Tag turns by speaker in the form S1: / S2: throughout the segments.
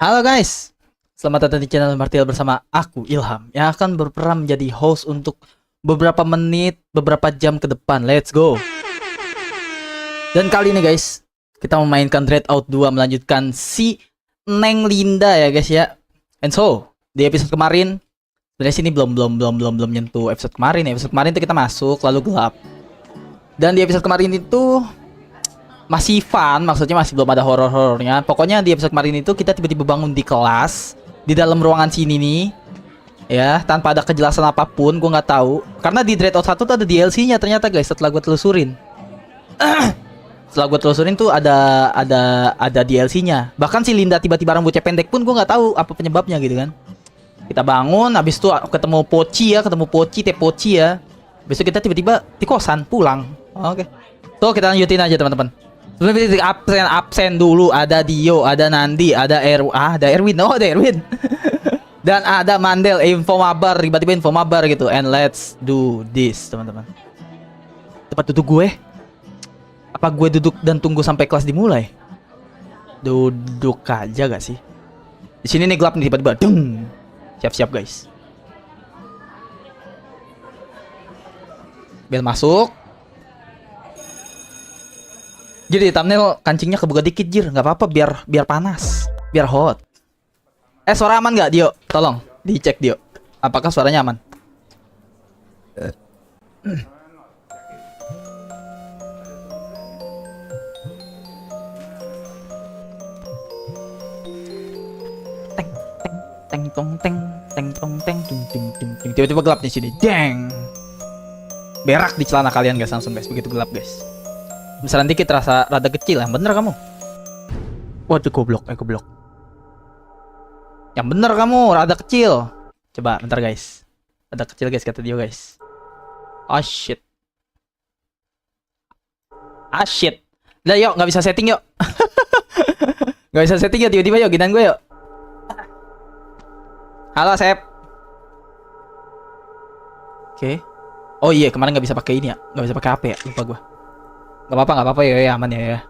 S1: Halo guys, selamat datang di channel Martial bersama aku Ilham yang akan berperan menjadi host untuk beberapa menit, beberapa jam ke depan. Let's go. Dan kali ini guys, kita memainkan Dreadout 2 melanjutkan si Neng Linda ya guys ya. And so, di episode kemarin, sebenarnya sini belum nyentuh episode kemarin. Episode kemarin itu kita masuk lalu gelap. Dan di episode kemarin itu masih fun, maksudnya masih belum ada horor-horornya. Pokoknya di episode kemarin itu kita tiba-tiba bangun di kelas di dalam ruangan sini nih, ya, tanpa ada kejelasan apapun. Gue nggak tahu karena di Dreadout 1 tuh ada DLC-nya ternyata guys. Setelah gue telusurin, tuh ada DLC-nya. Bahkan si Linda tiba-tiba rambutnya pendek pun gue nggak tahu apa penyebabnya gitu kan. Kita bangun, habis itu ketemu Teh Poci ya. Habis itu kita tiba-tiba di kosan pulang. Oke. So kita lanjutin aja teman-teman. Sebelum kita absen dulu, ada Dio, ada Nandi, ada Erwin, dan ada Mandel, tiba-tiba info mabar gitu. And let's do this, teman-teman. Tempat duduk gue. Apa gue duduk dan tunggu sampai kelas dimulai? Duduk aja gak sih? Di sini nih gelap nih tiba-tiba. Dung. Siap-siap guys. Bel masuk. Jadi thumbnail kancingnya kebuka dikit jir, nggak apa-apa biar panas, biar hot. Suara aman nggak Dio? Tolong dicek Dio, apakah suaranya aman? Teng. Tiba-tiba gelap di sini, deng. Berak di celana kalian guys, langsung guys, begitu gelap guys. Misalnya dikit rada kecil, yang bener kamu. Waduh goblok. Yang bener kamu, rada kecil. Coba bentar guys. Rada kecil guys kata dia guys. Oh shit. Lah yuk, nggak bisa setting yuk. Nggak bisa setting yuk, tiba-tiba yuk, ginian gue yuk. Halo Sep. Oke. Oh iya, kemarin nggak bisa pakai ini ya, nggak bisa pakai HP ya, lupa gue. Gak apa-apa ya, aman ya.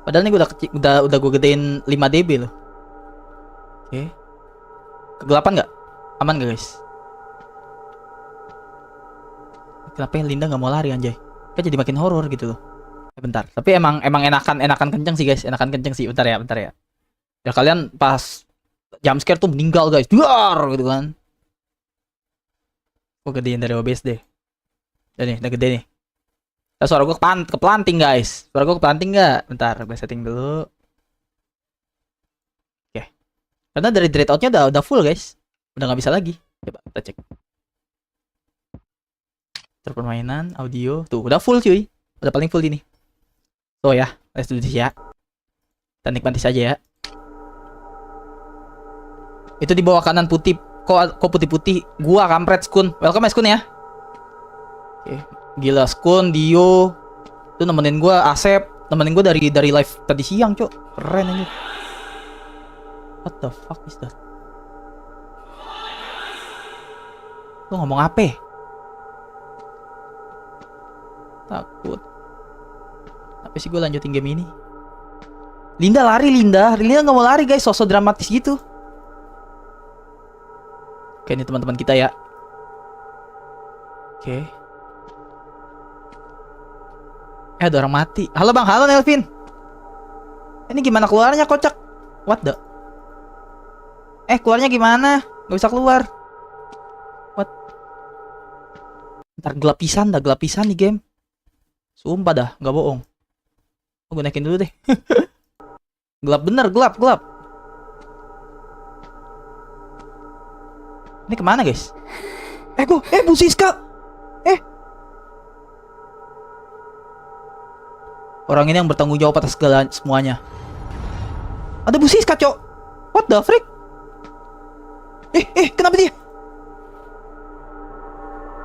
S1: Padahal ini gue udah gue gedein 5 dB loh. Oke. Kegelapan nggak? Aman gak guys? Kenapa Linda nggak mau lari anjay? Kan jadi makin horor gitu loh. Bentar. Tapi emang enakan kenceng sih guys, Bentar ya. Ya kalian pas jump scare tuh meninggal guys. Duar gitu kan. Gue gedein dari OBS deh. Dan nih, udah gede nih. Suara gue keplanting guys. Suara gue keplanting nggak? Bentar, gue setting dulu. Oke. Karena dari Dreadout-nya udah full guys. Udah nggak bisa lagi. Coba kita cek. Permainan, audio. Tuh, udah full cuy. Udah paling full ini. So ya, let's do this ya. Kita nikmati saja ya. Itu di bawah kanan putih. Kok putih-putih? Gua kampret Skun. Welcome ya Skun ya. Oke. Gila Skun, Dio itu nemenin gue, Asep nemenin gue dari live tadi siang cok, keren aja. What the fuck is that? Lu ngomong apa? Takut. Tapi sih gue lanjutin game ini. Linda nggak mau lari guys, sosok dramatis gitu. Oke, ini teman-teman kita ya. Oke. Ada orang mati. Halo bang, halo Nelvin. Ini gimana keluarnya kocak? What the? Keluarnya gimana? Gak bisa keluar. What? Ntar gelap pisan nih game. Sumpah dah, gak bohong. Gue naikin dulu deh. Gelap bener, gelap. Ini kemana guys? Bu Siska. Orang ini yang bertanggung jawab atas segala semuanya. Ada Bu Siska, cok. What the frick? Kenapa dia?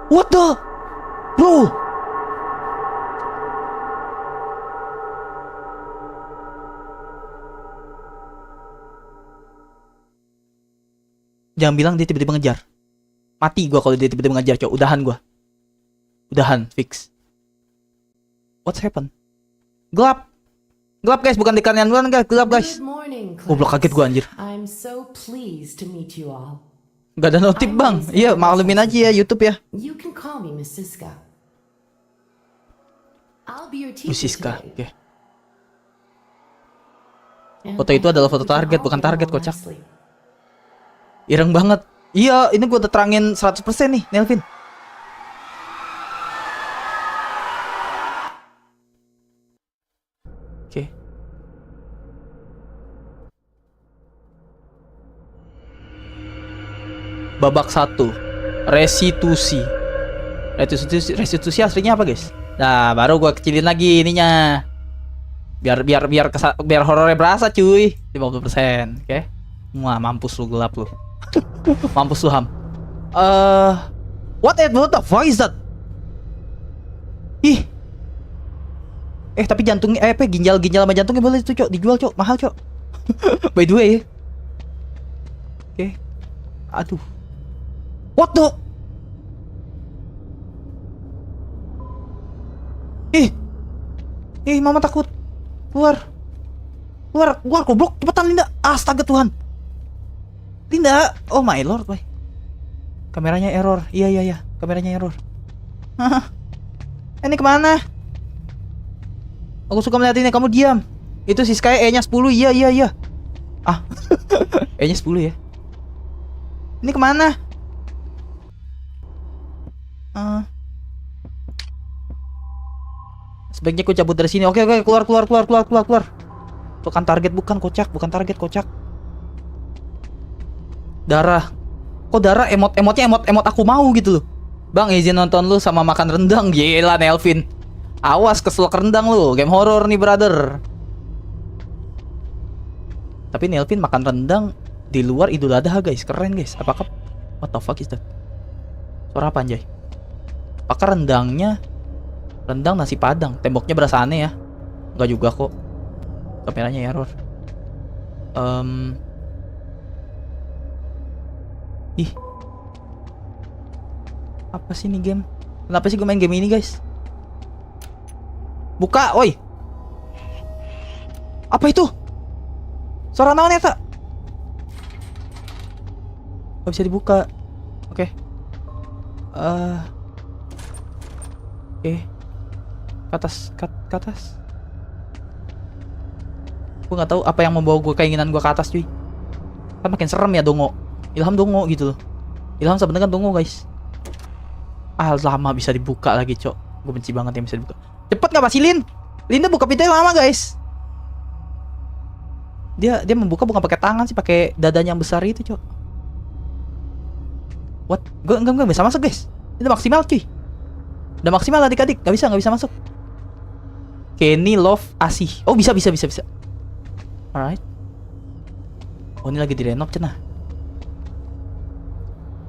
S1: What the? Bro. Jangan bilang dia tiba-tiba ngejar. Mati gua kalau dia tiba-tiba ngejar, cok. Udahan, fix. What's happened? Gelap. Gelap guys, bukan di kanan guys, gelap guys.
S2: Good morning, class.
S1: Goblok, kaget gua anjir.
S2: I'm so pleased to meet you all.
S1: Gak ada notif bang. Iya, maklumin aja ya YouTube ya.
S2: You can call me Miss Siska. I'll be your teacher
S1: Siska,
S2: today.
S1: oke.
S2: And
S1: Foto itu
S2: I
S1: adalah
S2: hope
S1: foto
S2: we can
S1: target,
S2: all
S1: bukan
S2: get
S1: target,
S2: home
S1: kocak.
S2: nicely.
S1: Ireng banget. Iya, ini gua udah terangin 100% nih, Nelvin. Oke. Babak 1. Restitusi. Restitusi aslinya apa, guys? Nah, baru gua kecilin lagi ininya. Biar horornya berasa, cuy. 50%, oke. Wah, mampus lu, gelap lu. Mampus lu, Ham. What the fuck is that? Ih. Tapi jantungnya ginjal sama jantungnya boleh itu, Cok. Dijual, Cok. Mahal, Cok. By the way. Oke. Aduh. What the? Mama takut. Keluar, goblok. Cepetan, Linda. Astaga Tuhan. Linda. Oh my lord, boy. Kameranya error. Iya. Kameranya error. Hah? Ini kemana? Aku suka melihat ini. Kamu diam. Itu si Sky E-nya 10. Iya. Ah. E-nya 10 ya. Ini kemana? Sebaiknya aku cabut dari sini. Oke, keluar. Bukan target, bukan target, kocak. Darah. Kok darah emotnya emot aku mau gitu loh. Bang, izin nonton lu sama makan rendang. Gila, Nelvin. Awas keselak rendang lu. Game horror nih, brother. Tapi Nelvin makan rendang di luar Idul Adha, guys. Keren, guys. Apakah what the fuck is that? Suara apa, anjay? Apakah rendang nasi padang? Temboknya berasa aneh ya. Enggak juga kok. Kameranya error. Ih. Apa sih ini game? Kenapa sih gue main game ini, guys? Buka, oi. Apa itu? Suara naon eta? Gak bisa dibuka. Oke. Ke atas. Gue nggak tahu apa yang membawa gue keinginan gue ke atas, cuy. Kan makin serem ya, dongo. Ilham dongo gitu loh. Ilham sebenarnya kan dongo, guys. Lama bisa dibuka lagi, Cok. Gue benci banget yang bisa dibuka. Cepet nggak pasti Linda buka pintunya lama, guys. Dia membuka bukan pakai tangan sih, pakai dadanya yang besar itu, Cok. What? Gue enggak bisa masuk, guys. Itu maksimal, cuy. Udah maksimal adik-adik, nggak bisa masuk. Kenny Love Asih. Oh, bisa. Alright. Oh, ini lagi direnov cenah.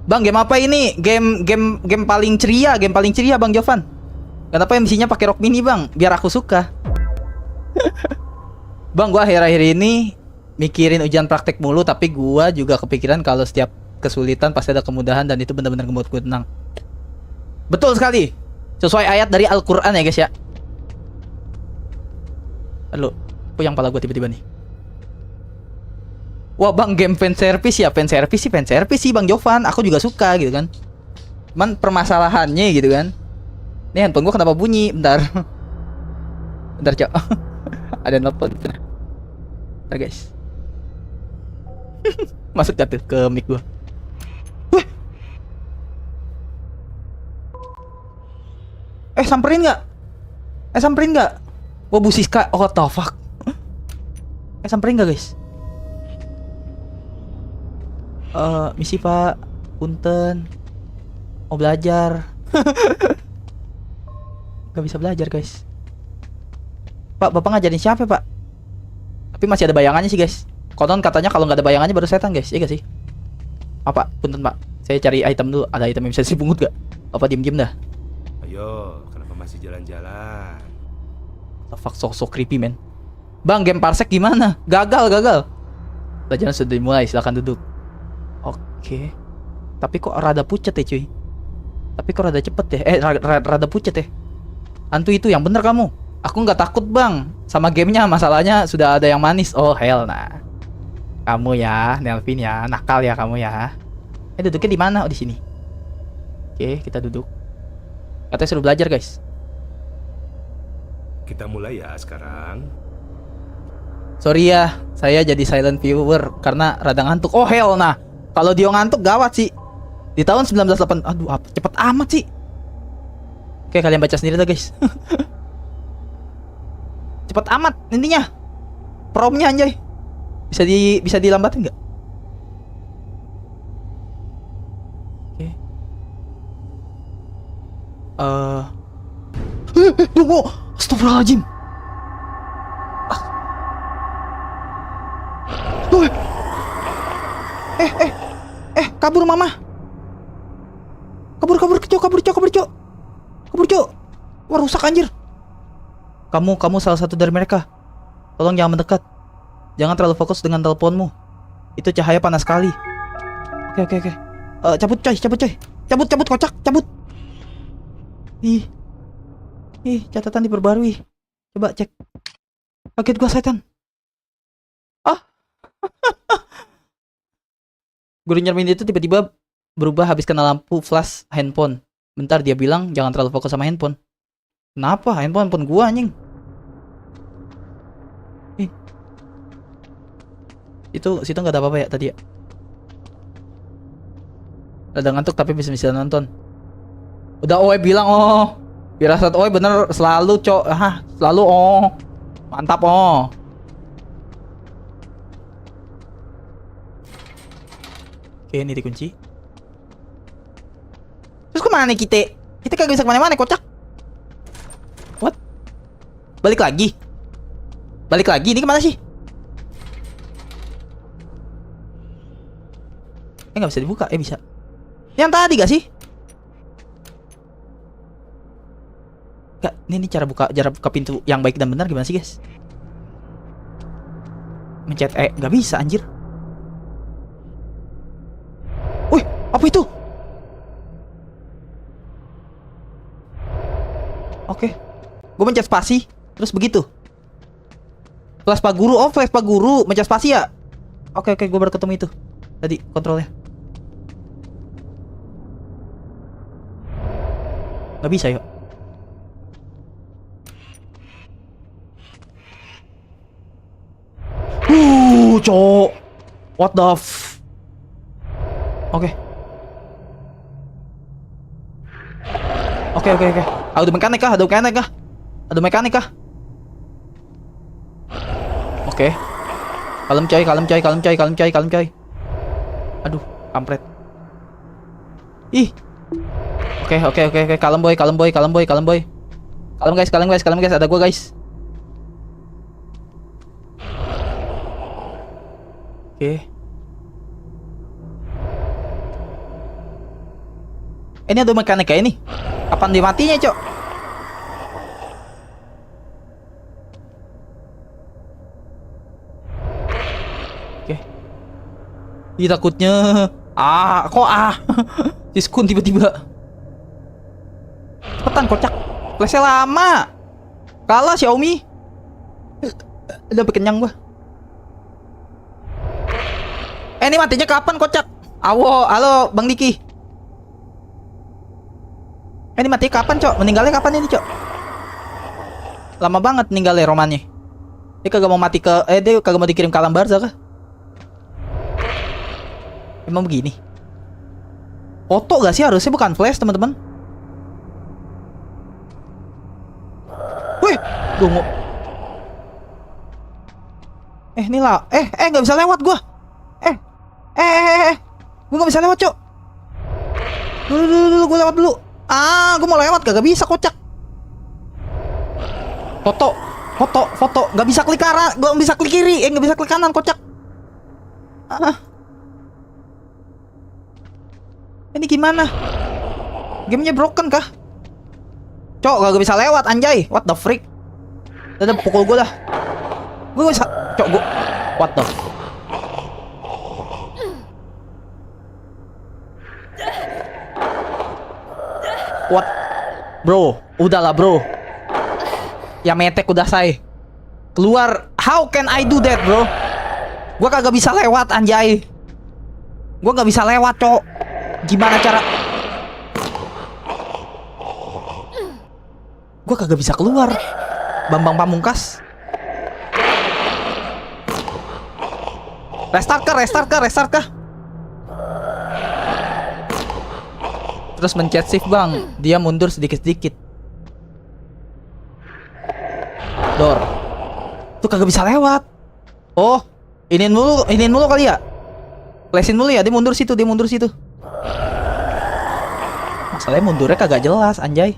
S1: Bang, game apa ini? Game paling ceria, Bang Jovan. Kenapa MC-nya pakai rok mini, Bang? Biar aku suka. Bang, gua akhir-akhir ini mikirin ujian praktek mulu, tapi gua juga kepikiran kalau setiap kesulitan pasti ada kemudahan dan itu benar-benar membuat gue tenang. Betul sekali. Sesuai ayat dari Al-Qur'an ya, guys ya. Halo, puyang pala gue tiba-tiba nih. Wah, Bang, game fan service sih Bang Jovan. Aku juga suka gitu kan. Cuman permasalahannya gitu kan. Nih handphone gue kenapa bunyi? Bentar, Cok. Ada nelpon. Bentar, guys. Masuk gak tuh ke mic gue? Samperin nggak? Wah, Bu Siska. Oh, what the fuck? Samperin nggak, guys? Misi, Pak. Punten. Mau belajar. Gak bisa belajar, guys. Pak, Bapak ngajarin siapa, Pak? Tapi masih ada bayangannya sih, guys. Konon katanya kalau nggak ada bayangannya baru setan, guys. Iya gak sih? Apa? Punten, Pak. Saya cari item dulu. Ada item yang bisa dipungut gak? Apa diem-diem dah?
S3: Ayo, kenapa masih jalan-jalan?
S1: The fuck, so creepy, man. Bang, game parsec gimana? Gagal. Pelajaran sudah dimulai, silakan duduk. Oke. Tapi kok rada pucet ya, cuy. Tapi kok rada cepet ya? Rada pucet ya. Hantu itu yang bener kamu. Aku nggak takut bang sama gamenya, masalahnya sudah ada yang manis. Oh hell nah. Kamu ya, Nelvin ya, nakal ya kamu ya. Duduknya di mana? Oh di sini. Oke, kita duduk. Katanya suruh belajar guys.
S3: Kita mulai ya sekarang.
S1: Sorry ya, saya jadi silent viewer karena rada ngantuk. Oh hell nah. Kalau dia ngantuk gawat sih. Di tahun 1908. Aduh, cepet amat sih. Oke, kalian baca sendiri lah guys. Cepet amat intinya. Promnya anjay. Bisa dilambatin nggak? Oke. Tunggu. Astagfirullahaladzim. Kabur mama. Kabur, cok. Wah, rusak anjir. Kamu salah satu dari mereka. Tolong jangan mendekat. Jangan terlalu fokus dengan teleponmu. Itu cahaya panas sekali. Oke. Cabut coy. Cabut kocak, cabut. Ih, catatan diperbarui. Coba cek. Kaget gua setan. Guru nyermin itu tiba-tiba berubah habis kena lampu flash handphone. Bentar dia bilang jangan terlalu fokus sama handphone. Kenapa? Handphone gua anjing. Situ nggak ada apa-apa ya tadi ya. Ada ngantuk tapi bisa nonton. Udah Oe bilang firasat Oe bener selalu cok. Selalu mantap Oke, ini dikunci. Terus kemana nih kita? Kita kagak bisa kemana-mana, kocak. What? Balik lagi? Ini kemana sih? Nggak bisa dibuka. Bisa. Yang tadi gak sih? Gak, ini cara buka pintu yang baik dan benar gimana sih guys? Mencet nggak bisa anjir. Wih, apa itu? Oke. Gue mencet spasi, terus begitu. Flash pak guru, mencet spasi ya. Oke, gue baru ketemu itu. Tadi kontrolnya. Gak bisa yuk. Cok. What the Oke. Ada mekanik kah? Oke. Kalem coy. Aduh, kampret. Ih. Oke. Kalem boy. Kalem guys, ada gua guys. Oke. Ini ada mekanik kayak ini. Kapan dia matinya, cok? Oke. Ih, takutnya. Diskun tiba-tiba. Cepetan, kocak. Flashnya lama. Kalah Xiaomi. Udah kenyang gua. Ini matinya kapan, kocak? Halo, Bang Diki. Ini mati kapan, cok? Meninggalnya kapan ini, cok? Lama banget meninggalnya romannya. Dia kagak mau mati dia kagak mau dikirim ke alam barzah kah? Emang begini? Foto gak sih? Harusnya bukan flash, teman-teman. Wih, tunggu. Ini lah. Gak bisa lewat gua. Gua gak bisa lewat, cok. Dulu, gua lewat dulu. Gue mau lewat gak bisa, kocak. Foto. Gak bisa klik kanan, gak bisa klik kiri, gak bisa klik kanan, kocak. Ini gimana? Gamenya broken kah? Cok, gak bisa lewat, anjay. What the freak? Udah pukul gue dah. Gue bisa, cok, gue. What the? What? Bro, udahlah bro. Ya metek udah say. Keluar. How can I do that, bro? Gua kagak bisa lewat, anjay. Gua nggak bisa lewat, cok. Gimana cara? Gua kagak bisa keluar. Bambang Pamungkas. Restart kah? Terus mencet shift, Bang. Dia mundur sedikit-sedikit. Door. Tuh kagak bisa lewat. Oh, inin mulu kali ya. Flashin mulu ya, dia mundur situ. Masalahnya mundurnya kagak jelas, anjay.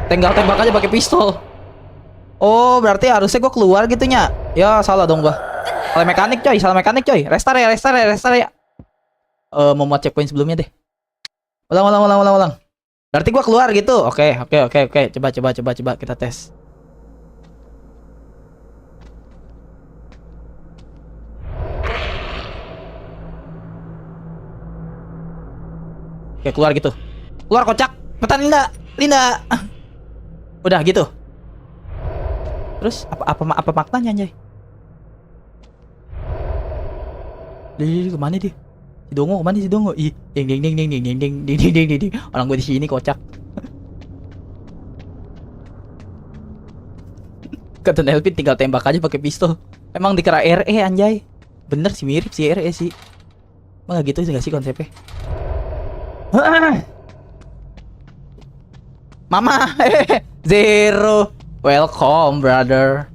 S1: Tembak aja pakai pistol. Oh, berarti harusnya gue keluar gitunya. Ya, salah dong gua. Salah mekanik coy. Restart ya. Mau muat checkpoint sebelumnya deh. Ulang. Berarti gua keluar gitu. Oke. Coba kita tes. Oke, keluar gitu. Keluar kocak. Petan Linda. Udah gitu. Terus apa maknanya, anjay? Kemana dia? Si Dongo. Ih, ding. Orang gue di sini kocak. Kata Nelvin tinggal tembak aja pakai pistol. Emang dikira RE, anjay. Bener sih, mirip sih RE sih. Emang gak gitu sih, gak sih konsepnya? Mama, Zero. Welcome, brother.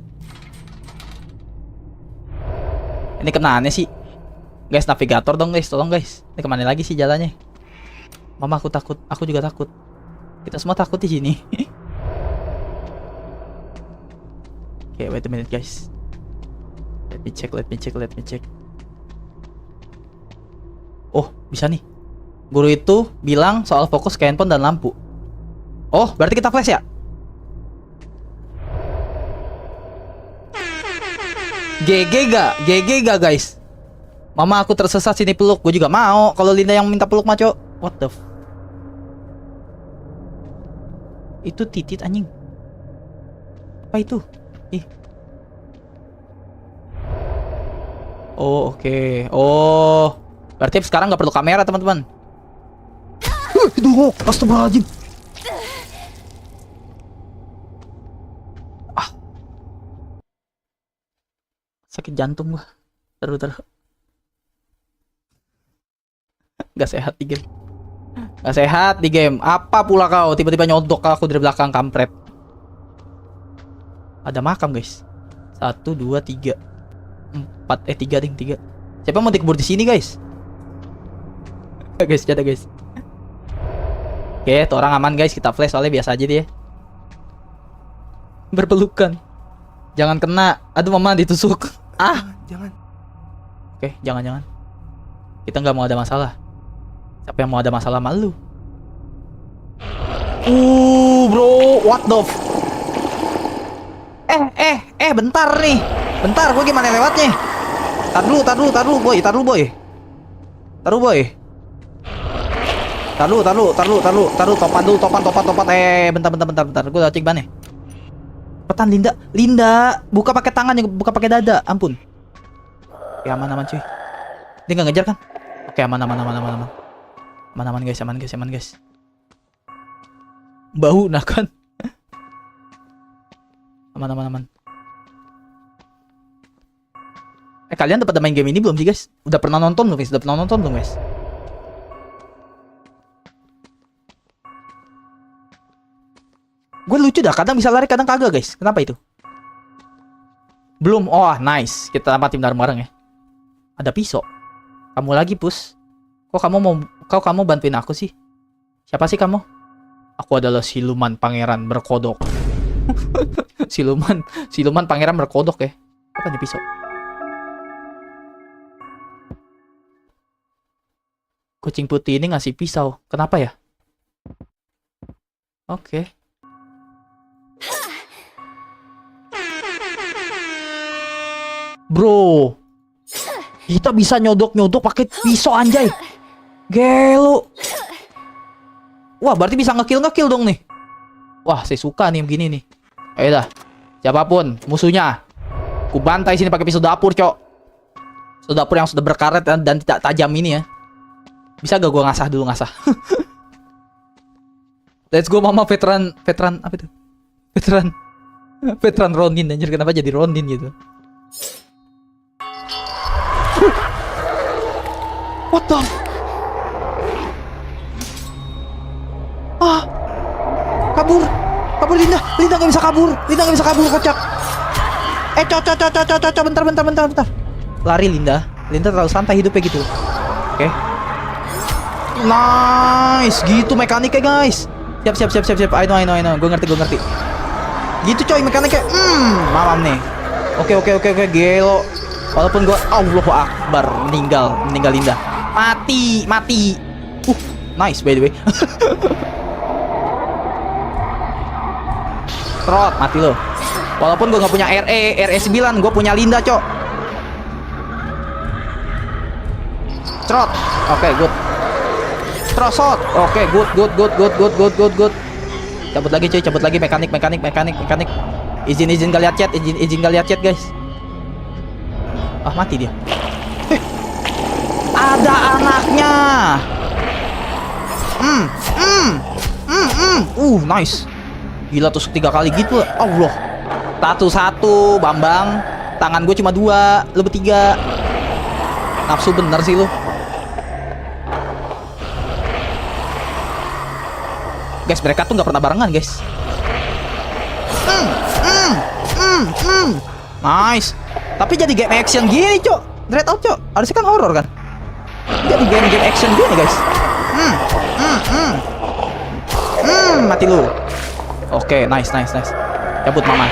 S1: Ini kemana sih? Guys, navigator dong guys, tolong guys. Ini kemana lagi sih jalannya? Mama, aku takut. Aku juga takut. Kita semua takut di sini. Oke, wait a minute guys. Let me check. Oh, bisa nih. Guru itu bilang soal fokus ke handphone dan lampu. Oh, berarti kita flash ya? GG gak guys? Mama, aku tersesat, sini peluk. Gue juga mau kalau Linda yang minta peluk, maco. What the Itu titit anjing. Apa itu? Ih. Oh, oke. Oh, berarti sekarang nggak perlu kamera, teman-teman. Tunggu, astagfirullahaladzim. Sakit jantung gua. Taruh. Gak sehat di game. Apa pula kau tiba-tiba nyodok aku dari belakang, kampret. Ada makam guys. 1, 2, 3 4, 3. Siapa mau dikubur di sini guys? Guys, jada guys. Oke, tuh orang aman guys. Kita flash soalnya biasa aja dia. Berpelukan. Jangan kena. Aduh, mama ditusuk. Jangan. Oke, jangan. Kita nggak mau ada masalah. Siapa yang mau ada masalah sama lu? Bro, what the bentar nih. Bentar, gue gimana lewatnya? Tar dulu, boy. Taruh, topan. Bentar. Gue cek ban ya. Petan Linda, buka pakai tangan, buka pakai dada. Ampun. Oke, aman cuy. Dia nggak ngejar kan? Oke, aman. Aman guys. Bau nah kan. Aman. Kalian udah pada main game ini belum sih guys? Udah pernah nonton belum guys? Gue lucu dah, kadang bisa lari, kadang kagak guys. Kenapa itu? Belum. Oh, nice. Kita tamatin bareng-bareng ya. Ada pisau. Kamu lagi, Pus. Kok kamu bantuin aku sih? Siapa sih kamu? Aku adalah siluman pangeran berkodok. siluman pangeran berkodok ya. Apa nih pisau? Kucing putih ini ngasih pisau. Kenapa ya? Oke. Bro, kita bisa nyodok pakai pisau, anjay. Gelo. Wah, berarti bisa ngekill dong nih. Wah, saya suka nih begini nih. Ayo dah. Siapapun musuhnya, ku bantai sini pakai pisau dapur, Cok. Pisau dapur yang sudah berkaret dan tidak tajam ini ya. Bisa gak gua ngasah dulu ngasah? Let's go mama veteran apa itu? Veteran Ronin anjir, kenapa jadi Ronin gitu? What the? Kabur Linda nggak bisa kabur kocak. Cok, bentar. Lari Linda terlalu santai hidupnya gitu. Oke. Nice, gitu mekaniknya guys. Siap. I know. Gue ngerti. Gitu coy mekaniknya. Mamam nih. Oke, gelo. Walaupun gue Allahu Akbar meninggal Linda. Mati. Nice by the way. Trot, mati lo. Walaupun gue gak punya RE 9, gue punya Linda, Cok. Trot. Oke, good. Trosot. Oke, good. Cabut lagi mekanik. Izin gak lihat chat, guys. Mati dia. Ada anaknya. Nice. Gila tusuk 3 kali gitu. Allah. Satu Bambang. Tangan gue cuma 2, lu bertiga. Nafsu bener sih lu. Guys, mereka tuh nggak pernah barengan, guys. Nice. Tapi jadi game action gini, Cok. Dread Out, Cok. Harusnya kan horror kan. Jadi game action gini, guys. Mati lu. Oke, nice. Cabut mama.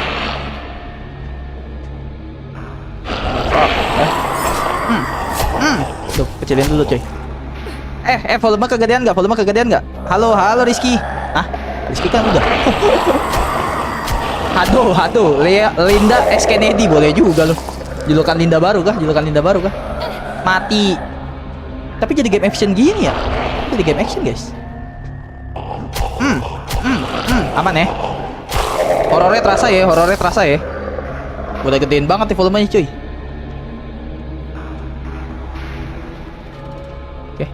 S1: Tuh, kecilin dulu, coy. Volume kegedean nggak? Halo, Rizky. Rizky kan udah. Aduh, Linda S. Kennedy boleh juga loh. Julukan Linda baru kah? Mati. Tapi jadi game action gini ya? Jadi game action, guys. Aman ya? Horornya terasa ya. Udah gedein banget nih volumenya, cuy. Oke.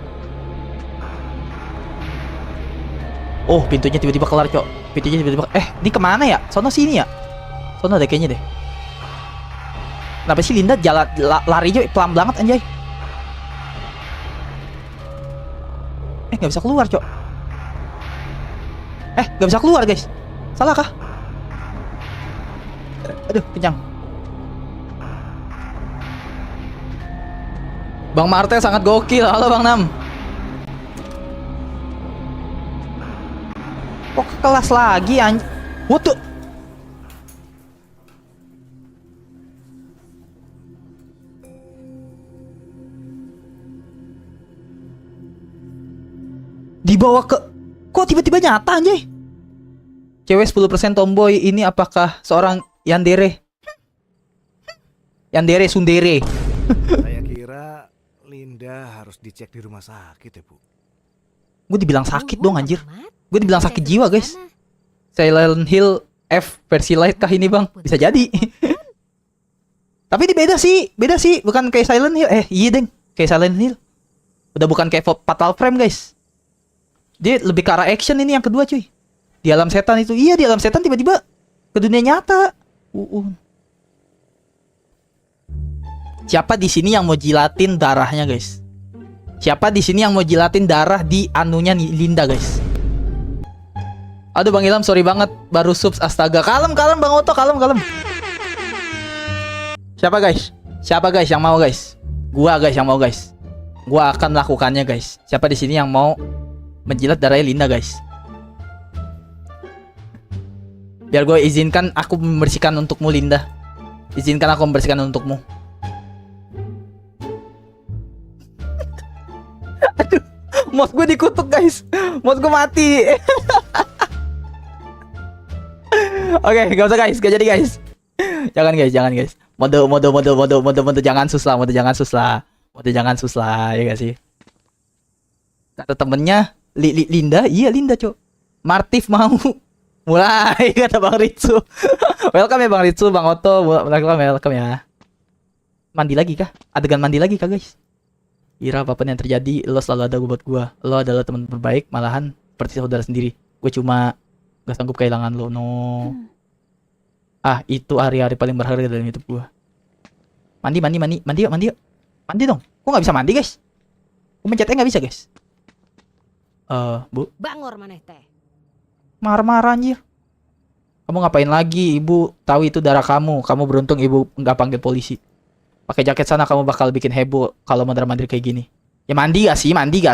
S1: Oh, pintunya tiba-tiba kelar, Cok. Ini kemana ya? Sono sini ya? Sono deh kayaknya deh. Kenapa sih Linda larinya pelan banget anjay? Nggak bisa keluar, Cok. Nggak bisa keluar, guys. Salah kah? Aduh, kencang. Bang Martel sangat gokil. Halo Bang Nam. Kok ke kelas lagi anj... What the... Dibawa ke... Kok tiba-tiba nyata anjay? Cewek 10% tomboy ini apakah seorang yandere? Yandere sundere.
S4: Saya kira Linda harus dicek di rumah sakit ya, Bu.
S1: Gue dibilang sakit dong anjir. Gue dibilang sakit jiwa, guys. Silent Hill F versi light kah ini, Bang? Bisa jadi. Tapi ini beda sih. Bukan kayak Silent Hill. Iya, Deng. Kayak Silent Hill. Udah bukan kayak Fatal Frame, guys. Dia lebih ke arah action ini yang kedua, cuy. Di alam setan itu. Iya, di alam setan tiba-tiba ke dunia nyata. Siapa di sini yang mau jilatin darahnya, guys? Siapa di sini yang mau jilatin darah di anunya nih Linda, guys? Aduh Bang Ilham, sorry banget baru subs, astaga. Kalem Bang Oto, kalem. Siapa guys yang mau, guys? Gua guys yang mau, guys. Gua akan melakukannya, guys. Siapa di sini yang mau menjilat darahnya Linda, guys? Biar gue izinkan aku membersihkan untukmu, Linda. Izinkan aku membersihkan untukmu. Aduh, mouse gue dikutuk, guys. Mouse gue mati. Oke, gak usah, guys. Gak jadi, guys. Jangan guys. Mode jangan sus lah. Ya gak sih? Kata temennya Linda, iya Linda, Cok. Martif mau. Mulai kata Bang Ritsu. Welcome ya Bang Ritsu, Bang Oto, welcome ya. Mandi lagi kah? Adegan mandi lagi kah guys? Ira, apapun yang terjadi, lo selalu ada buat gua. Lo adalah teman terbaik, malahan seperti saudara sendiri. Gue cuma gak sanggup kehilangan lo, no. Ah, itu hari-hari paling berharga dalam hidup gua. Mandi yuk. Mandi dong. Kok nggak bisa mandi guys? Gue mencetnya nggak bisa guys. Bu.
S5: Bangor maneh teh.
S1: Marah-marah anjir. Kamu ngapain lagi? Ibu tahu itu darah kamu. Kamu beruntung ibu nggak panggil polisi. Pakai jaket sana kamu bakal bikin heboh kalau mondar-mandir kayak gini. Ya mandi gak sih? Mandi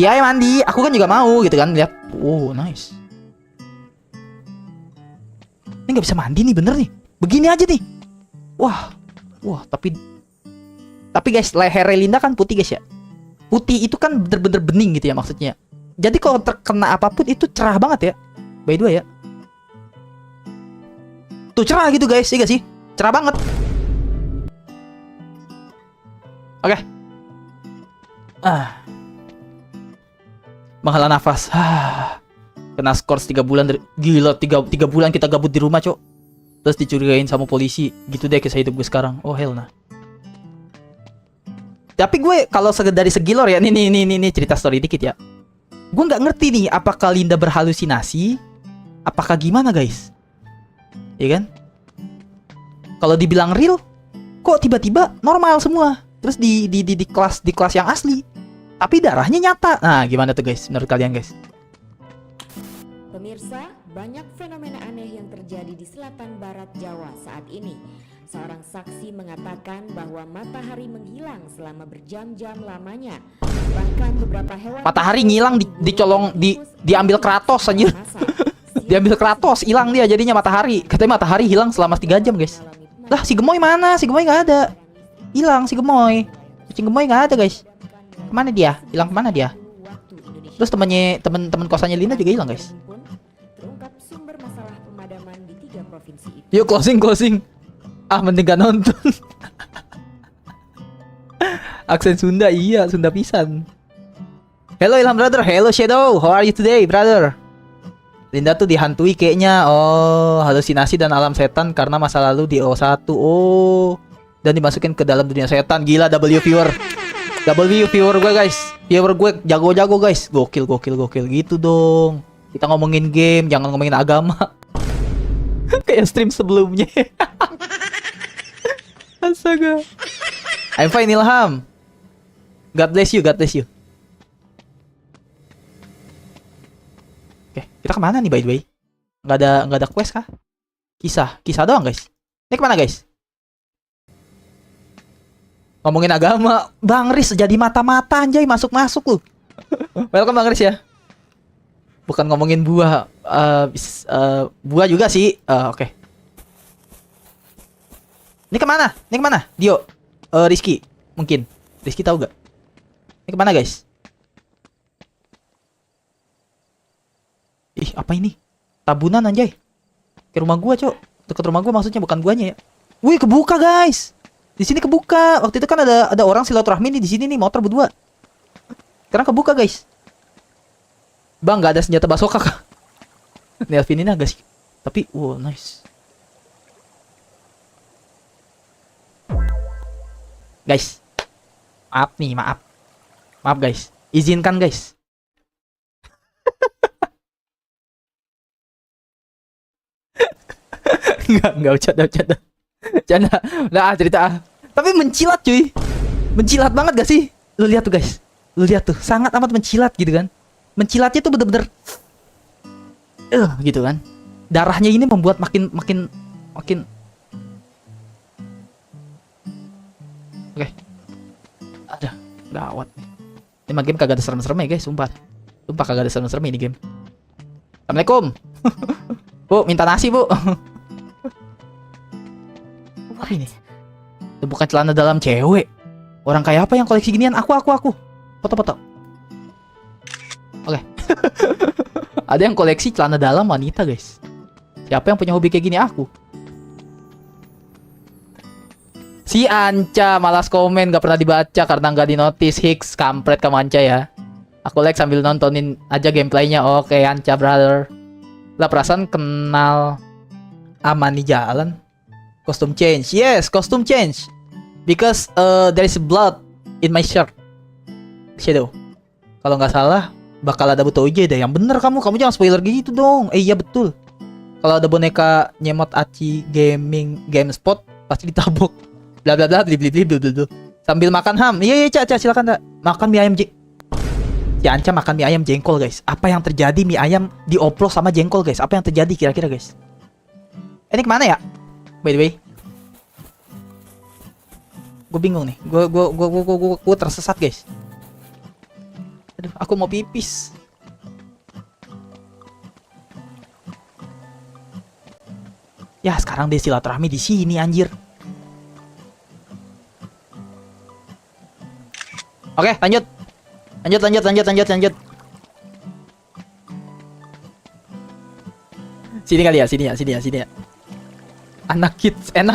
S1: aja mandi. Aku kan juga mau gitu kan. Lihat. Oh, nice. Ini nggak bisa mandi nih, bener nih. Begini aja nih. Wah, tapi guys, leher Linda kan putih guys ya. Putih itu kan bener-bener bening gitu ya maksudnya. Jadi kalau terkena apapun itu cerah banget ya. By the way ya. Tuh cerah gitu guys, iya gak sih? Cerah banget. Oke. Menghela nafas. Kena skors 3 bulan dari... Gila, 3 bulan kita gabut di rumah, Cok. Terus dicurigain sama polisi. Gitu deh kisah hidup gue sekarang. Oh hell nah. Tapi gue kalau dari segi lore ya, nih cerita story dikit ya. Gue nggak ngerti nih, apakah Linda berhalusinasi, apakah gimana guys? Ya kan? Kalau dibilang real, kok tiba-tiba normal semua. Terus di kelas yang asli, tapi darahnya nyata. Nah, gimana tuh guys? Menurut kalian guys?
S5: Pemirsa, banyak fenomena aneh yang terjadi di selatan barat Jawa saat ini. Seorang saksi mengatakan bahwa matahari menghilang selama berjam-jam lamanya. Bahkan beberapa hewan
S1: Matahari ngilang diambil Kratos anjir. Diambil Kratos, hilang dia jadinya matahari. Katanya matahari hilang selama 3 jam, guys. Lah, si Gemoy mana? Si Gemoy nggak ada. Hilang si Gemoy. Kucing Gemoy nggak ada, guys. Kemana dia? Hilang kemana dia? Terus temen kosannya Linda juga hilang, guys.
S5: Terungkap sumber masalah pemadaman di 3 provinsi itu.
S1: Yuk closing. Ah, mending gak nonton. Aksen Sunda, iya, Sunda pisan. Hello Ilham brother, hello Shadow, how are you today brother? Linda tuh dihantui kayaknya. Oh, halusinasi dan alam setan karena masa lalu di O1. Oh, dan dimasukin ke dalam dunia setan. Gila, W viewer gue guys. Viewer gue jago-jago guys. Gokil gitu dong. Kita ngomongin game, jangan ngomongin agama. Kayak stream sebelumnya. Astaga. I'm fine Ilham. God bless you. Oke, kita kemana nih by the way? Nggak ada quest kah? Kisah doang guys. Ini kemana guys? Ngomongin agama, Bang Riz jadi mata-mata anjay, masuk lu. Welcome Bang Riz ya. Bukan ngomongin buah, buah juga sih. Oke. Ini kemana? Dio, Rizky, mungkin. Rizky tahu gak? Ini kemana guys? Ih, apa ini? Tabunan anjay. Ke rumah gua, Cok. Dekat rumah gua maksudnya, bukan guanya ya. Wih, kebuka guys. Di sini kebuka. Waktu itu kan ada orang silaturahmi nih di sini nih, motor berdua. Sekarang kebuka guys. Bang, nggak ada senjata basoka kah? Nelvin ini agak sih. Tapi, wow, nice. Guys, maaf guys, izinkan guys. Enggak bercanda. Nah, cerita. Tapi mencilat cuy. Mencilat banget gak sih? Lu lihat tuh guys. Sangat amat mencilat gitu kan. Mencilatnya tuh bener-bener gitu kan. Darahnya ini membuat makin Oke. Ada gawat. Ini game kagak ada serem-serem ya guys, sumpah kagak ada serem-serem ini game. Assalamualaikum. Bu, minta nasi, Bu. Apa ini? Itu bukan celana dalam cewek. Orang kayak apa yang koleksi ginian? Aku. Foto. Oke. Ada yang koleksi celana dalam wanita, guys. Siapa yang punya hobi kayak gini? Aku. Si Anca malas komen, gak pernah dibaca karena gak dinotis. Hicks, kampret kamu Anca ya. Aku like sambil nontonin aja gameplaynya. Oke, Anca brother. Lah perasaan kenal aman di jalan. Costume change. Yes, costume change. Because there is blood in my shirt. Shadow. Kalau nggak salah bakal ada Buto Uji deh. Yang bener kamu jangan spoiler gitu dong. Iya betul. Kalau ada boneka nyemot Aci Gaming GameSpot pasti ditabok. Bla bla bla bli bli bli bla bla. Sambil makan ham. Iya Ca silakan Ca. Makan mie ayam Si Anca makan mie ayam jengkol guys. Apa yang terjadi mie ayam dioplos sama jengkol guys? Apa yang terjadi kira-kira guys? Ini kemana ya? By the way, gue bingung nih. Gue tersesat guys. Aduh, aku mau pipis. Ya sekarang deh silaturahmi di sini anjir. Oke, lanjut. Lanjut. Sini kali ya, sini ya. Enak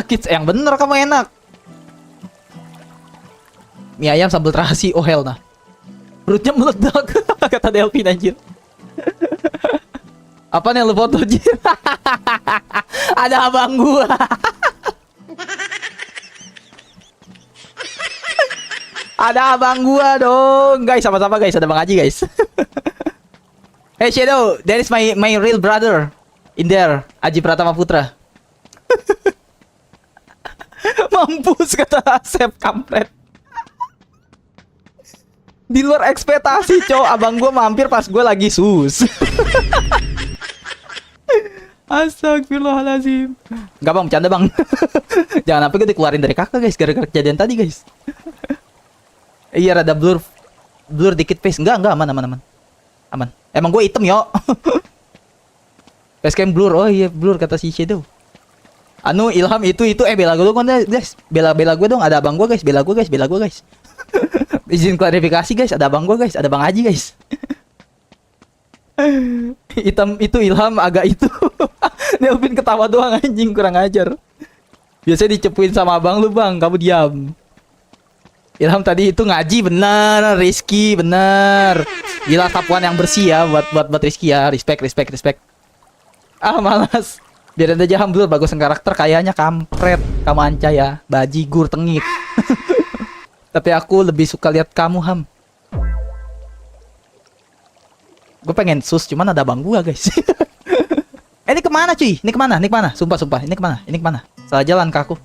S1: kids, yang bener kamu enak. Mie ayam sambal terasi, oh hell nah. Perutnya meledak, kata Delvin anjir. Apa nih lu foto Jir? Ada abang gua. Ada abang gua dong. Guys, sama-sama guys, ada Bang Aji guys. Hey Shadow, that is my real brother in there, Aji Pratama Putra. Mampus kata Asep kampret. Di luar ekspektasi, cowok. Abang gua mampir pas gua lagi sus. Astagfirullahaladzim. Enggak bang, bercanda bang. Jangan sampai gue dikeluarin dari kakak guys, gara-gara kejadian tadi guys. Iya rada blur dikit face. Enggak aman. Emang gue hitam yo. Facecam blur. Oh iya blur kata si Shadow. Anu Ilham itu bela gue dong guys. Bela gue dong, ada abang gue guys. Bela gue guys. Izin klarifikasi guys, ada abang gue guys, ada Bang Haji guys. Hitam itu Ilham, agak itu. Nelvin ketawa doang anjing, kurang ajar. Biasanya dicepuin sama abang lu bang, kamu diam. Ilham tadi itu ngaji bener, Rizky bener. Gila sapuan yang bersih ya buat Rizky ya, respect. Ah malas. Biarin aja Ham dulu, bagusan karakter kayaknya kampret. Kamu Anca ya, bajigur tengik. Tapi aku lebih suka lihat kamu Ham. Gue pengen sus, cuman ada abang gua guys. Ini kemana cuy? Ini kemana? Sumpah, ini kemana? Salah jalan ke aku.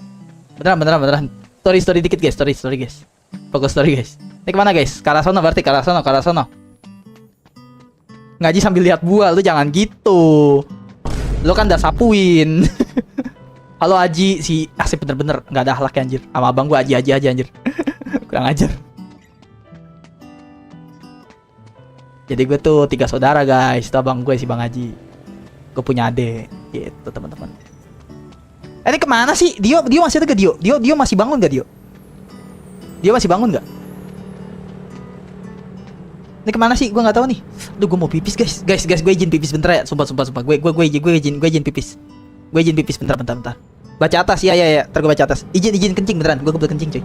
S1: Beneran. Story dikit guys, story guys. Fokus story guys. Ini kemana guys? Ke arah sono berarti, ke arah sono. Ngaji sambil lihat buah, lu jangan gitu. Lu kan udah sapuin. Halo Aji, si Asep bener-bener nggak ada akhlak anjir. Sama abang gua Aji aja anjir. Kurang ajar. Jadi gue tuh 3 saudara guys. Itu abang gue si Bang Haji. Gue punya adik. Gitu teman-teman. Ini kemana sih? Dio masih ada gak Dio? Dio masih bangun gak Dio? Dia masih bangun gak? Ini kemana sih? Gue nggak tahu nih. Aduh gue mau pipis guys. Guys gue izin pipis bentar ya. Sumpah. Gue izin pipis. Gue izin pipis bentar. Baca atas ya. Ntar gue baca atas. Izin kencing beneran. Gue kebelet kencing cuy.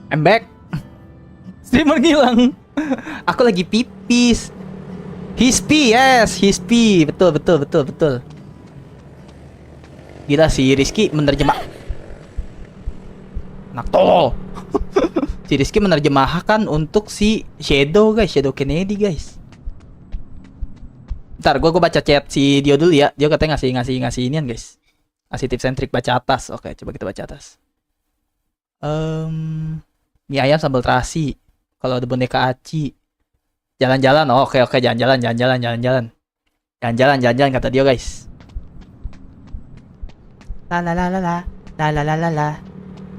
S1: I'm back. Streamer ngilang. Aku lagi pipis. Hispi, yes, Hispi. Betul. Gila si Rizky menerjemah. Anak tolol. Si Rizky menerjemahkan untuk si Shadow guys, Shadow Kennedy guys. Ntar gue baca chat si Dio dulu ya. Dia katanya ngasih inian guys. Ngasih tips and trick baca atas. Oke, coba kita baca atas. Mie ayam sambal terasi. Kalau ada boneka aci. Jalan-jalan. Oh, oke, jalan-jalan kata dia guys. La la la la la. La la la la la.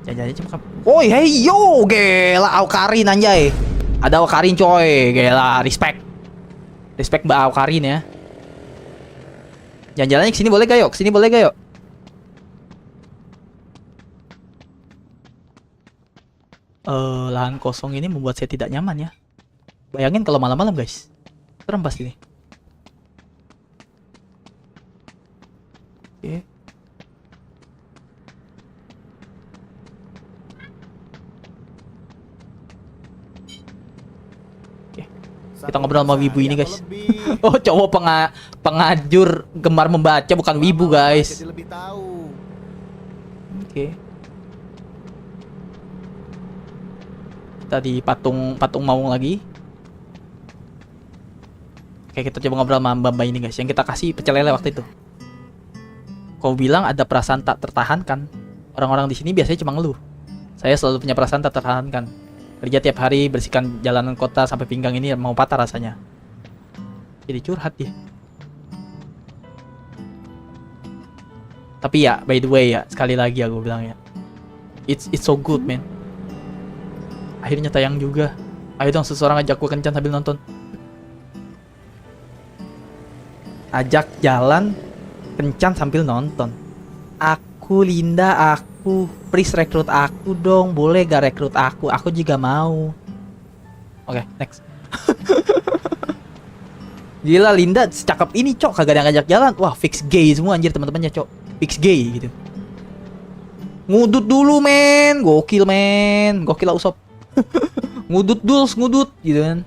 S1: Jalan-jalan cuma. Oh, hey yo, gila Aukarin anjay. Ada Aukarin coy, gila, respect. Respect Mbak Aukarin ya. Jalan-jalannya kesini boleh gak yuk? Kesini boleh gak yuk? Lahan kosong ini membuat saya tidak nyaman ya. Bayangin kalau malam-malam guys. Serem pasti nih. Oke. Kita ngobrol sama wibu ini guys. Oh, cowok pengajur gemar membaca bukan wibu guys.
S4: Jadi lebih tahu.
S1: Oke. Kita di patung maung lagi. Oke, kita coba ngobrol sama mbak ini guys. Yang kita kasih pecel lele waktu itu. Kau bilang ada perasaan tak tertahankan. Orang-orang di sini biasanya cuma ngeluh. Saya selalu punya perasaan tak tertahankan. Kerja tiap hari, bersihkan jalanan kota sampai pinggang ini mau patah rasanya. Jadi curhat dia. Tapi ya, by the way ya, sekali lagi aku bilang ya. It's so good, man. Akhirnya tayang juga. Ayo dong seseorang ajak gue kencan sambil nonton. Ajak jalan kencan sambil nonton. Aku Linda, aku please rekrut aku dong. Boleh gak rekrut aku? Aku juga mau. Oke, next. Gila Linda secakep ini cok, kagak ada yang ngajak jalan. Wah, fix gay semua anjir teman-temannya cok. Fix gay gitu. Ngudut dulu men. Gokil men. Gokil lah Usop. Ngudut gitu kan.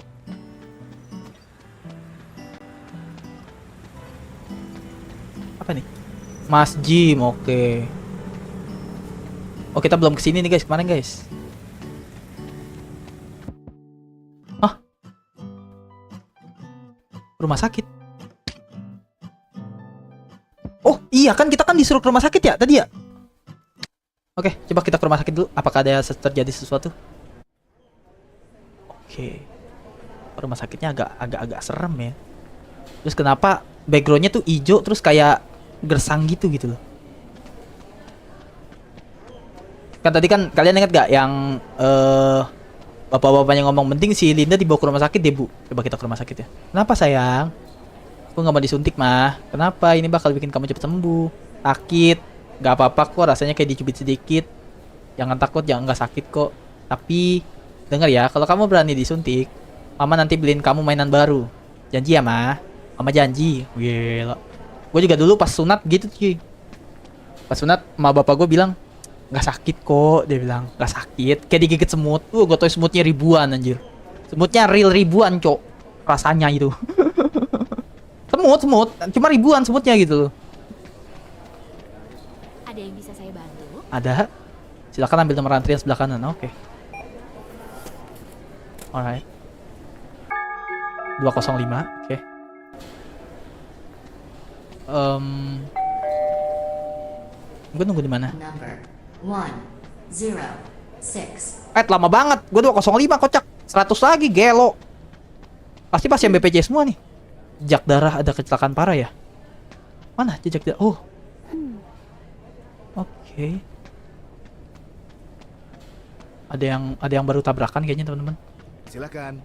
S1: Apa nih? Mas Jim, oke. Oh, kita belum kesini nih guys, kemarin guys. Hah? Rumah sakit? Oh iya kan, kita kan disuruh ke rumah sakit ya tadi ya. Oke, coba kita ke rumah sakit dulu. Apakah ada terjadi sesuatu? Oke. Rumah sakitnya agak serem ya. Terus kenapa backgroundnya tuh hijau terus kayak gersang gitu loh. Kan tadi kan kalian ingat gak yang bapak-bapaknya ngomong penting si Linda dibawa ke rumah sakit deh bu. Coba kita ke rumah sakit ya. Kenapa sayang? Aku gak mau disuntik mah. Kenapa? Ini bakal bikin kamu cepet sembuh. Sakit gak apa-apa kok, rasanya kayak dicubit sedikit. Jangan takut, jangan gak sakit kok. Tapi dengar ya, kalau kamu berani disuntik, mama nanti beliin kamu mainan baru. Janji ya mah. Mama janji. Gila. Gue juga dulu pas sunat gitu cuy. Pas sunat emak bapak gue bilang nggak sakit kok, dia bilang nggak sakit, kayak digigit semut. Gue tau semutnya ribuan anjir. Semutnya real ribuan cok, rasanya itu. semut cuma ribuan semutnya gitu loh.
S5: Ada yang bisa saya bantu?
S1: Ada. Silakan ambil nomor antrian sebelah kanan. Oke. Alright. 205. Oke. Gue nunggu di mana?
S2: Number 106.
S1: Lama banget. Gue 205 kocak. 100 lagi gelo. Pasti pasien BPJS semua nih. Jejak darah, ada kecelakaan parah ya? Mana jejak darah? Oh. Oke. Ada yang baru tabrakan kayaknya teman-teman.
S4: Silakan.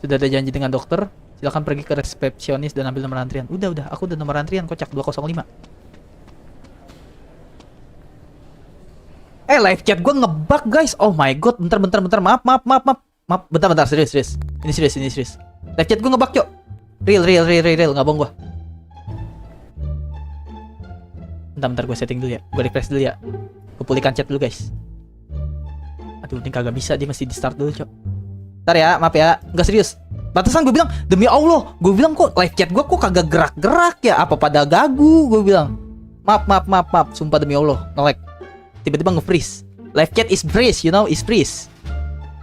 S1: Sudah ada janji dengan dokter. Silakan pergi ke resepsionis dan ambil nomor antrian. Udah, aku udah nomor antrian kocak 205. Live chat gue ngebug guys. Oh my god, bentar. Maaf. Bentar, serius. Ini serius. Live chat gue ngebug cok. Real, nggak bohong gue. Bentar gue setting dulu ya. Gue refresh dulu ya. Gue pulihkan chat dulu guys. Aduh, ini kagak bisa, dia mesti di start dulu cok. Ntar ya, maaf ya. Nggak serius. Batasan gue bilang, demi Allah, gue bilang kok live chat gue kok kagak gerak-gerak ya, apa pada gagu, gue bilang. Maaf, sumpah demi Allah, nge-lag. Tiba-tiba nge-freeze. Live chat is freeze, you know, is freeze.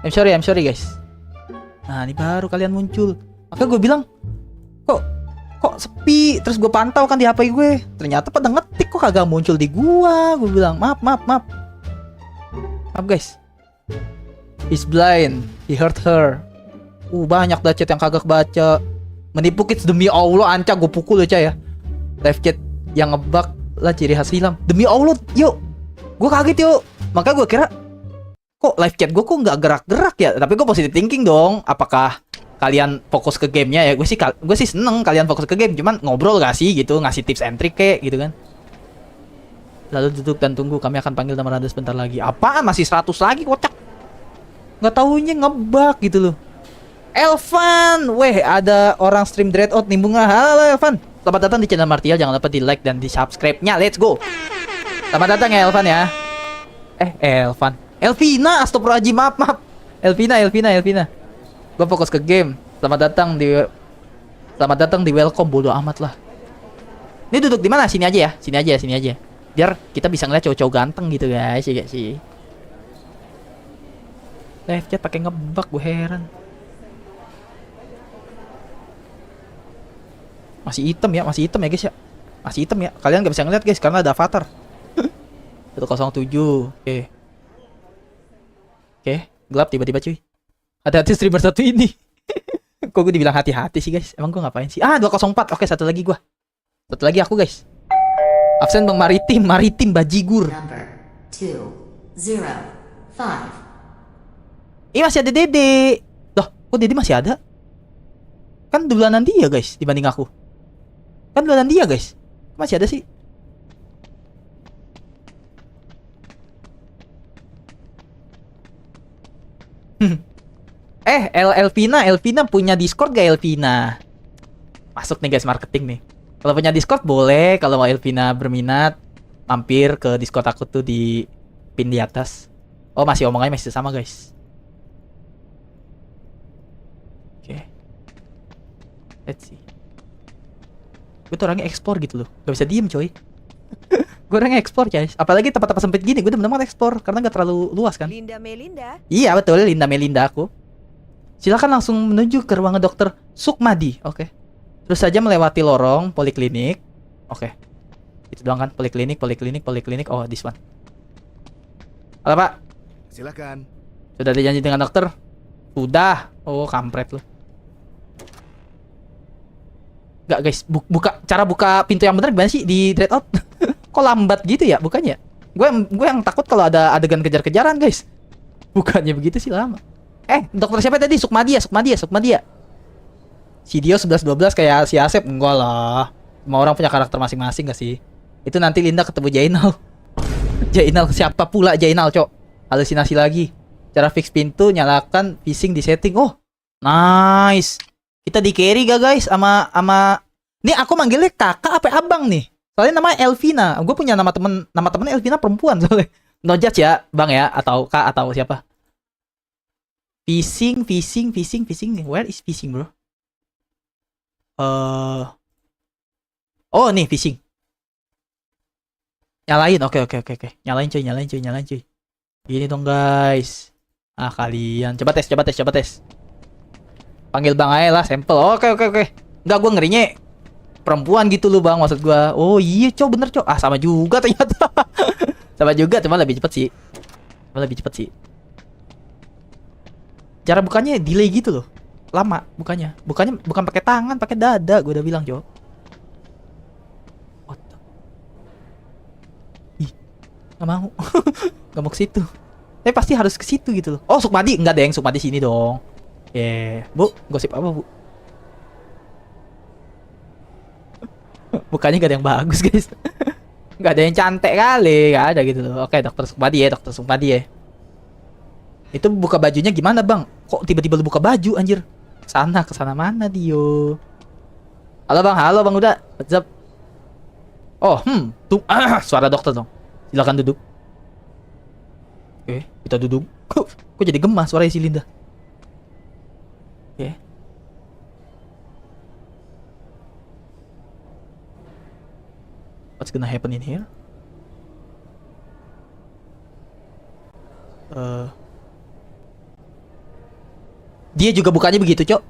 S1: I'm sorry guys. Nah, ini baru kalian muncul. Maka gue bilang, kok sepi. Terus gue pantau kan di HP gue. Ternyata pada ngetik kok kagak muncul di gua. Gue bilang, maaf. Maaf guys. He's blind. He hurt her. Banyak dah chat yang kagak baca. Menipu kids demi Allah, Anca gue pukul aja ya. Live chat yang ngebug lah ciri khas Ilham. Demi Allah, yuk. Gue kaget yuk. Maka gue kira kok live chat gue kok nggak gerak-gerak ya. Tapi gue positive thinking dong. Apakah kalian fokus ke gamenya ya? Gue sih seneng kalian fokus ke game. Cuman ngobrol gak sih gitu, ngasih tips and trick kayak gitu kan. Lalu duduk dan tunggu. Kami akan panggil nama Anda sebentar lagi. Apaan? Masih 100 lagi kocak. Nggak taunya ngebug gitu loh. Elvan, weh ada orang stream Dreadout nih bunga. Halo Elvan. Selamat datang di channel Martial. Jangan lupa di like dan di subscribe-nya. Let's go. Selamat datang ya Elvan ya. Elvan. Elvina, astagfirullahaladzim, maaf. Elvina. Gue fokus ke game. Selamat datang di welcome, bodo amat lah. Ini duduk di mana? Sini aja. Biar kita bisa ngeliat cowok-cowok ganteng gitu guys, ya gak sih? Live chat pakai ngebug, gue heran. Masih hitam ya guys ya. Masih hitam ya. Kalian gak bisa ngeliat guys karena ada avatar. 107. Oke, gelap tiba-tiba cuy. Hati-hati streamer satu ini. Kok gue dibilang hati-hati sih guys? Emang gue ngapain sih? 204. Oke, satu lagi gue. Satu lagi aku guys. Absen Bang Maritim bajigur.
S2: Number 205.
S1: Ini masih ada Dede. Loh, kok Dede masih ada? Kan duluanan dia guys dibanding aku. Masih ada sih. Elvina punya Discord gak Elvina? Masuk nih guys, marketing nih. Kalau punya Discord boleh, kalau mau Elvina berminat mampir ke Discord aku tuh di pin di atas. Oh, masih omongannya masih sama guys. Oke. Let's see. Gue tuh orangnya ekspor gitu loh. Gak bisa diem coy. Gue orangnya ekspor guys. Apalagi tempat-tempat sempit gini gue demen banget ekspor. Karena gak terlalu luas kan.
S6: Linda Melinda.
S1: Iya betul, Linda Melinda aku. Silakan langsung menuju ke ruangan dokter Sukmadi. Oke. Terus saja melewati lorong poliklinik. Oke. Itu doang kan, poliklinik. Oh, this one. Halo Pak.
S4: Silakan.
S1: Sudah dijanji dengan dokter? Sudah. Oh, kampret lu. Enggak guys, cara buka pintu yang benar gimana sih di Dreadout? Kok lambat gitu ya bukannya? Gue yang takut kalau ada adegan kejar-kejaran guys. Bukannya begitu sih lama. Dokter siapa tadi? Sukmadi ya. Si Dio 11-12 kayak si Asep. Enggak lah. Semua orang punya karakter masing-masing gak sih? Itu nanti Linda ketemu Jainal. Jainal siapa pula Jainal, cok? Halusinasi lagi. Cara fix pintu, nyalakan phishing di setting. Oh, nice. Kita di carry gak guys sama Nih aku manggilnya kakak apa abang nih? Soalnya namanya Elvina. Gue punya nama temen Elvina perempuan soalnya. No judge ya, Bang ya, atau Kak atau siapa? Phishing. Where is phishing, bro? Oh, nih phishing. Nyalain. Oke. Nyalain cuy. Gini dong, guys. Kalian coba tes. Panggil Bang aja lah, sampel. Oke. Enggak, gue ngerinya perempuan gitu loh, Bang, maksud gue. Oh iya, Cok, bener, Cok. Sama juga ternyata. Sama juga, cuma lebih cepet sih. Cara bukanya delay gitu loh. Lama bukan pakai tangan, pakai dada. Gue udah bilang, Cok. Ih, nggak mau. Nggak mau ke situ. Tapi pasti harus ke situ gitu loh. Oh, Sukmadi, enggak deh, Sukmadi sini dong. Bu, gosip apa, Bu? Bukannya gak ada yang bagus, guys. Gak ada yang cantik kali, gak ada gitu loh. Oke, dokter Sukmadi ya. Itu buka bajunya gimana, Bang? Kok tiba-tiba lu buka baju, anjir? Kesana mana, Dio? Halo, Bang, udah. What's up? Oh, suara dokter dong. Silakan duduk. Oke, kita duduk. Kok jadi gemas suara si Linda? Oke. What's gonna happen in here? Dia juga bukannya begitu, Cok.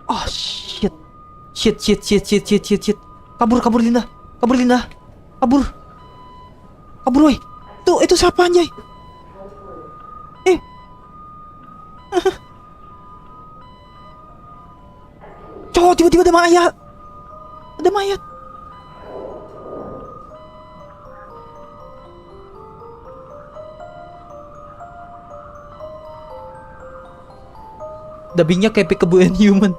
S1: Oh shit. Shit. Kabur Linda. Kabur woi. Tuh, itu siapa anjay? Cowok tiba-tiba ada mayat. Dubbingnya kayak Peekaboo and Human.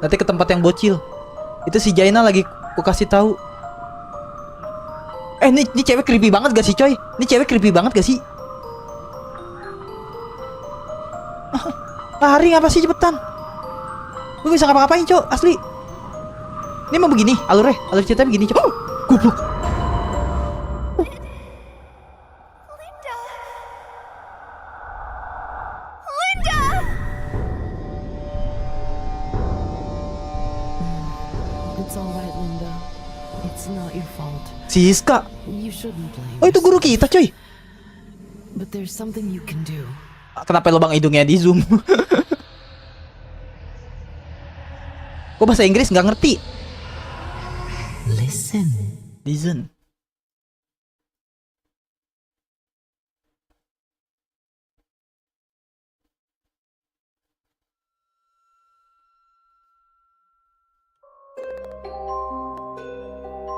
S1: Nanti ke tempat yang bocil. Itu si Jaina lagi aku kasih tahu. Ini cewek creepy banget gak sih, coy? Ini cewek creepy banget gak sih? Lari ngapa sih, cepetan? Gue bisa ngapa-ngapain, cok, asli. Ini mau begini, alur ceritanya begini, cok. Goblok.
S2: It's all right, Linda. It's not your fault.
S1: Siska.
S2: You shouldn't blame.
S1: Oh, itu guru kita, coy.
S2: But there's something you can do.
S1: Kenapa lubang hidungnya di zoom? Kok bahasa Inggris nggak ngerti? Listen.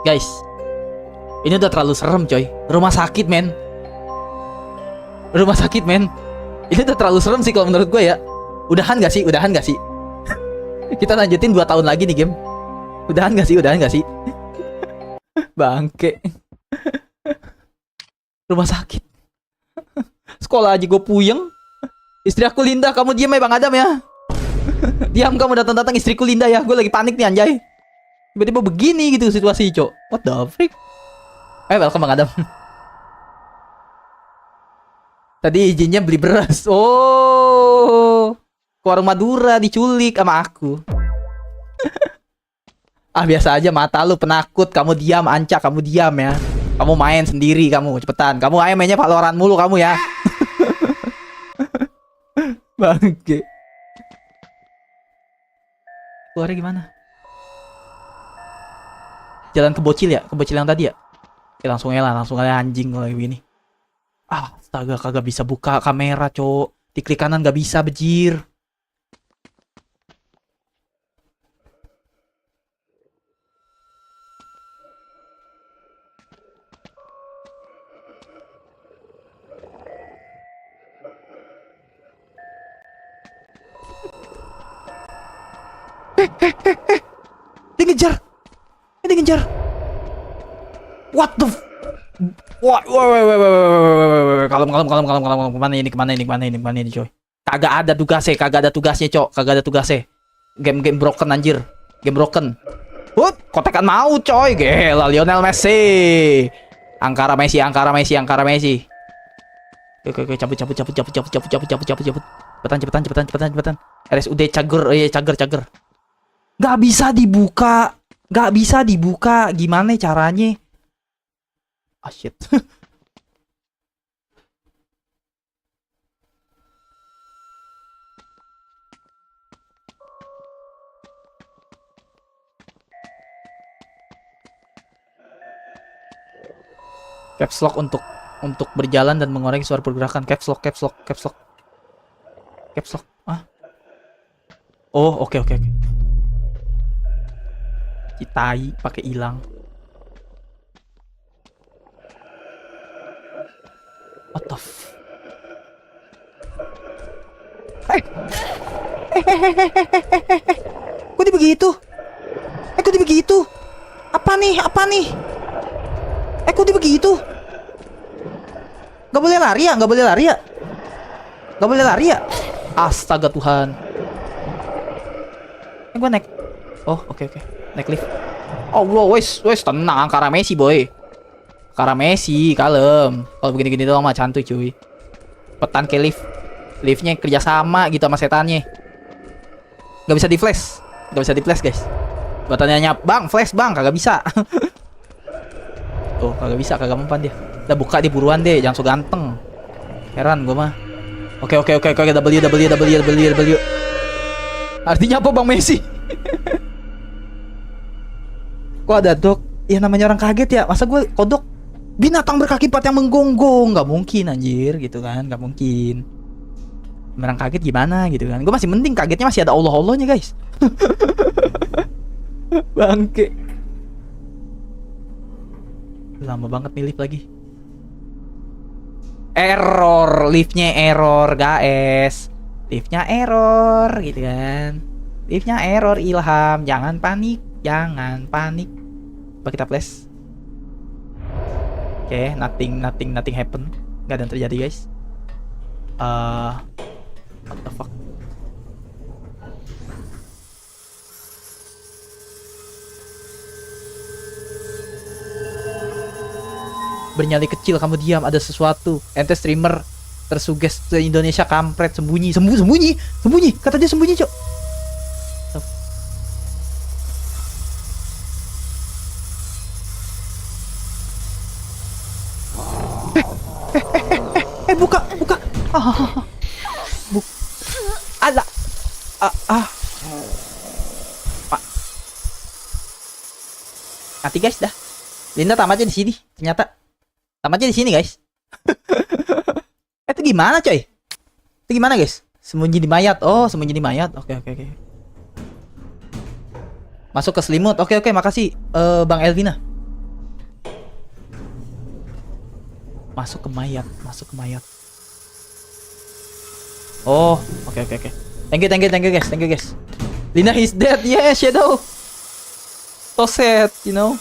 S1: Guys, ini udah terlalu serem, coy. Rumah sakit, men. Ini udah terlalu serem sih kalau menurut gue ya. Udahan gak sih? Kita lanjutin 2 tahun lagi nih game. Udahan gak sih? Bangke. Rumah sakit. Sekolah aja gue puyeng. Istri aku Linda, kamu diam ya Bang Adam ya. Diam kamu, datang-datang istriku Linda ya. Gue lagi panik nih anjay. Tiba-tiba begini gitu situasi, cok. What the freak? Welcome Bang Adam. Tadi izinnya beli beras. Oh, ke warung Madura diculik sama aku. Biasa aja, mata lu penakut. Kamu diam, Anca, kamu diam ya. Kamu main sendiri, kamu cepetan. Kamu ayo mainnya Valorant mulu kamu ya. Bangke. Keluarnya gimana? Jalan ke bocil ya? Ke bocil yang tadi ya? Langsung aja anjing kalau begini. Astaga, kagak bisa buka kamera, cok. Di klik kanan gak bisa, bejir. Dia ngejar. What the Wah, kalem. Kemana ini, coy? Kagak ada tugasnya, cok. Game broken anjir. Game broken. Kotekan mau, coy. Gila, Lionel Messi. Angkara Messi. Oke, cabut. Cepetan. RSUD Cager. Gak bisa dibuka. Gimana caranya? Shit. Caps lock untuk berjalan dan mengoreksi suara pergerakan. Caps lock. Oh, oke. Citai pakai hilang. What the Kok dia begitu? Apa nih? Kok dia begitu? Gak boleh lari ya? Astaga Tuhan. Gue naik. Oh, oke. Naik lift. Oh, wes tenang, Angkara Messi, boy. Kalem. Kalau begini-gini doang mah santuy, cuy. Petan ke liftnya kerja sama gitu sama setannya. Gak bisa di flash. Gak bisa di flash guys. Gua tanya bang flash bang, kagak bisa. Tuh kagak bisa, kagak mempan dia. Udah buka di buruan deh, jangan so ganteng. Heran gua mah. Oke W. Artinya apa Bang Messi? Kok ada dok? Ya namanya orang kaget ya. Masa gue kodok binatang berkaki empat yang menggonggong? Gak mungkin anjir gitu kan. Gak mungkin. Orang kaget gimana gitu kan. Gue masih mending kagetnya masih ada Allah-Allahnya guys. Bangke. Lama banget nih lift lagi. Error. Liftnya error guys. Liftnya error gitu kan. Liftnya error Ilham. Jangan panik. Jangan panik. Coba kita flash. Oke, nothing happen. Gak ada yang terjadi guys. What the fuck? Bernyali kecil, kamu diam, ada sesuatu. Ente streamer tersuges ke Indonesia kampret, sembunyi. Kata dia sembunyi, Cok. Buka. Ada. Mati guys dah. Linda tamatnya di sini. Ternyata tamatnya di sini guys. Itu gimana coy? Itu gimana guys? Sembunyi di mayat. Oh, sembunyi di mayat. Oke. Masuk ke selimut. Oke, makasih Bang Elvina. Masuk ke mayat. Oh, oke. Thank you guys. Lina is dead. Yeah, Shadow. So sad, you know.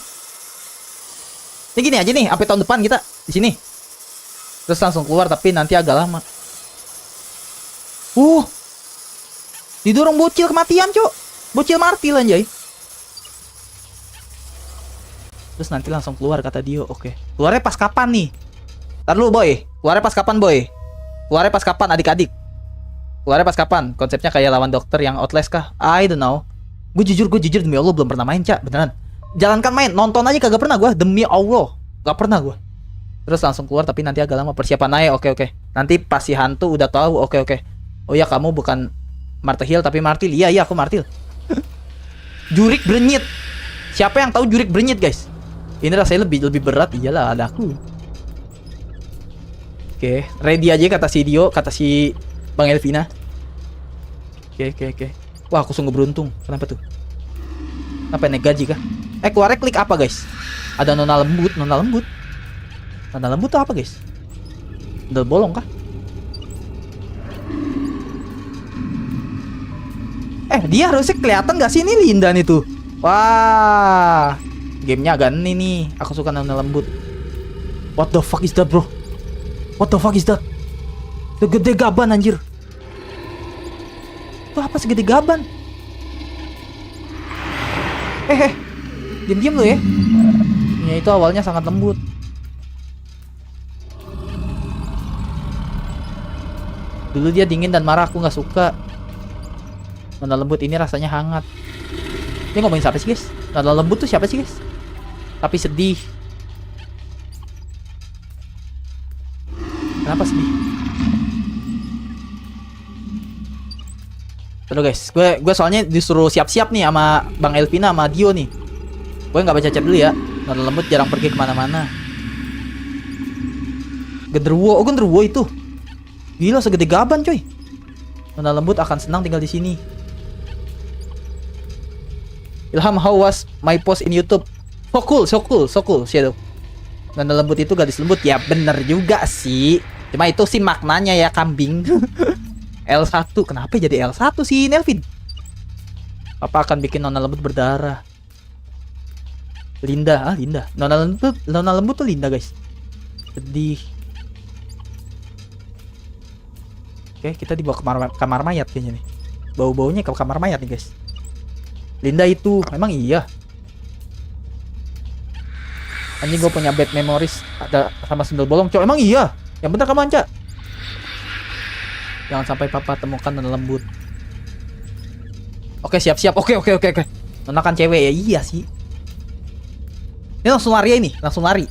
S1: Ini gini aja nih, sampai tahun depan kita di sini. Terus langsung keluar tapi nanti agak lama. Didorong bocil kematian, Cok. Bocil martil anjay. Terus nanti langsung keluar kata Dio. Oke. Keluarnya pas kapan nih? Ntar dulu boy. Keluarnya pas kapan boy? Keluarnya pas kapan adik-adik? Keluarnya pas kapan? Konsepnya kayak lawan dokter yang Outlast kah? I don't know. Gue jujur demi Allah belum pernah main, Cak. Beneran. Jalankan main, nonton aja kagak pernah gue. Demi Allah, gak pernah gue. Terus langsung keluar tapi nanti agak lama persiapan aja. Oke. Nanti pas si hantu udah tahu. Oke. Oh ya kamu bukan Martehil tapi Martil. Iya aku Martil. Jurik berenyit. Siapa yang tahu jurik berenyit guys? Ini rasanya lebih berat. Iyalah ada aku. Oke, ready aja kata si Dio, kata si Bang Elvina. Oke. Wah, aku sungguh beruntung. Kenapa tuh? Apa naik gaji kah? Keluarnya klik apa guys? Ada nona lembut. Nona lembut tuh apa guys? Udah bolong kah? Dia harusnya kelihatan gak sih ini Linda nih tuh? Wah, gamenya agak ini nih. Aku suka nona lembut. What the fuck is that bro? Segede gaban anjir. Itu apa segede gaban? Diam-diam lo ya. Ya itu awalnya sangat lembut. Dulu dia dingin dan marah, aku nggak suka. Nada lembut ini rasanya hangat. Ini ngomongin siapa sih guys? Nada lembut tuh siapa sih guys? Tapi sedih. Kenapa sedih? Terus guys, gue soalnya disuruh siap-siap nih sama Bang Elvina sama Dio nih. Gue nggak baca chat dulu ya. Nada lembut jarang pergi kemana-mana. Genderuwo itu. Gila segede gaban coy. Nada lembut akan senang tinggal di sini. Ilham, how was my post in YouTube? So cool, Shadow. Nada lembut itu gadis lembut ya, bener juga sih. Cuma itu sih maknanya ya, kambing. L1, kenapa jadi L1 sih Nelvin? Papa akan bikin nona lembut berdarah. Linda. Nona lembut tuh Linda guys. Sedih. Oke, kita dibawa ke kamar mayat kayaknya nih. Bau-baunya ke kamar mayat nih guys. Linda itu, memang iya. Anjing gue punya bad memories ada sama sendal bolong, cowok. Emang iya. Yang bener kamu Anca. Jangan sampai papa temukan nona lembut. Oke, siap-siap. Oke. Menakan cewek ya, iya sih. Ini langsung lari ya ini, langsung lari.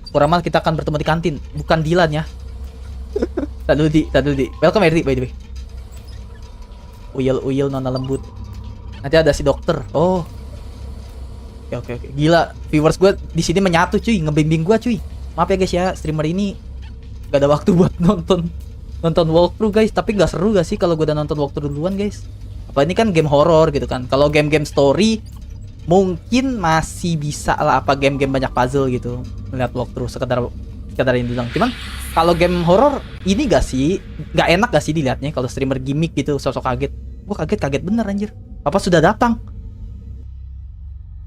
S1: Kuramal kita akan bertemu di kantin, bukan Dilan ya. Tadi dulu di. Welcome Erdi by the way. Uyel nona lembut. Nanti ada si dokter. Oh. Oke. Gila, viewers gue di sini menyatu cuy, ngebimbing gue cuy. Maaf ya guys ya, streamer ini gak ada waktu buat nonton walkthrough guys. Tapi gak seru gak sih kalau gue udah nonton walkthrough duluan guys. Apa ini kan game horror gitu kan. Kalau game-game story mungkin masih bisa lah, apa game-game banyak puzzle gitu. Melihat walkthrough sekedar ini doang. Cuman kalau game horror ini gak sih, gak enak gak sih dilihatnya kalau streamer gimmick gitu, sosok kaget. Gue kaget bener anjir. Papa sudah datang.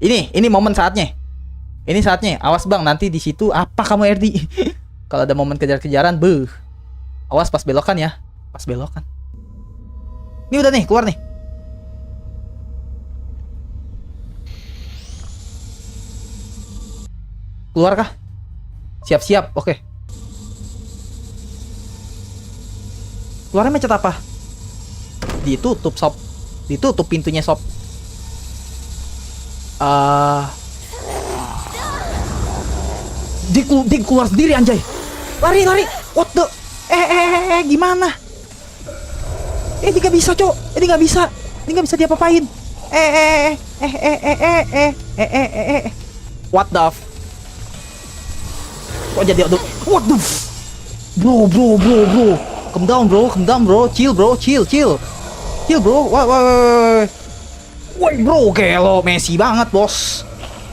S1: Ini momen saatnya. Ini saatnya. Awas bang, nanti di situ apa kamu RD? Kalau ada momen kejar-kejaran, beuh. Awas pas belokan ya. Pas belokan. Ini udah nih, keluar nih. Keluar kah? Siap-siap, oke. Keluarnya macet apa? Ditutup sob. Ditutup pintunya sob. Dia keluar sendiri anjay. Lari. What the? Gimana? Dia nggak bisa, Cok. Dia nggak bisa. Dia nggak bisa diapa-apain. What the Kok jadi what the Bro. Calm down bro. Chill bro. Woi bro, gelo Messi banget bos.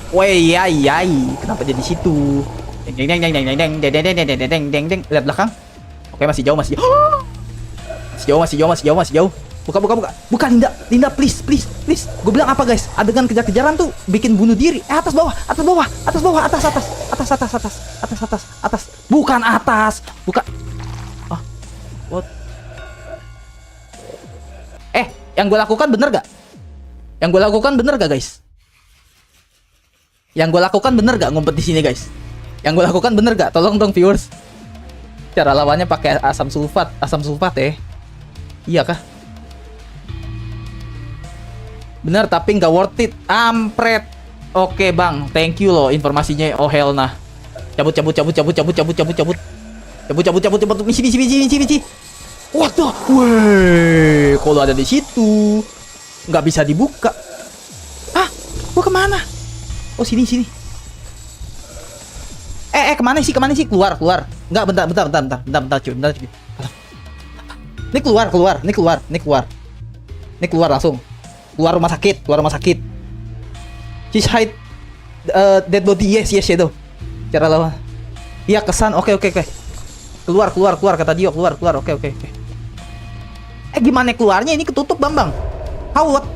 S1: Woi yai. Kenapa jadi situ? Deng. Lihat belakang. Oke, masih jauh. Buka Linda please. Gue bilang apa guys? Adegan kejar-kejaran tuh bikin bunuh diri. Atas bawah. Atas. Bukan atas. What? Yang gue lakukan bener gak? Guys? Yang gue lakukan bener gak ngumpet di sini guys? Yang gue lakukan bener gak? Tolong dong viewers. Cara lawannya pakai asam sulfat ya. Iya kah? Bener tapi nggak worth it. Ampret. Oke bang, thank you loh informasinya. Oh hell nah. Cabut. Misi. What the? Weh, kalau ada di situ nggak bisa dibuka. Hah? Gua kemana? Oh sini. Kemana sih? Keluar. Nggak, bentar cuy. Ini keluar langsung. Keluar rumah sakit. She's hide dead body. Yes itu. Cara lawan. Iya kesan. Oke. Keluar kata dia. Keluar. Oke. Gimana keluarnya? Ini ketutup Bambang. How what?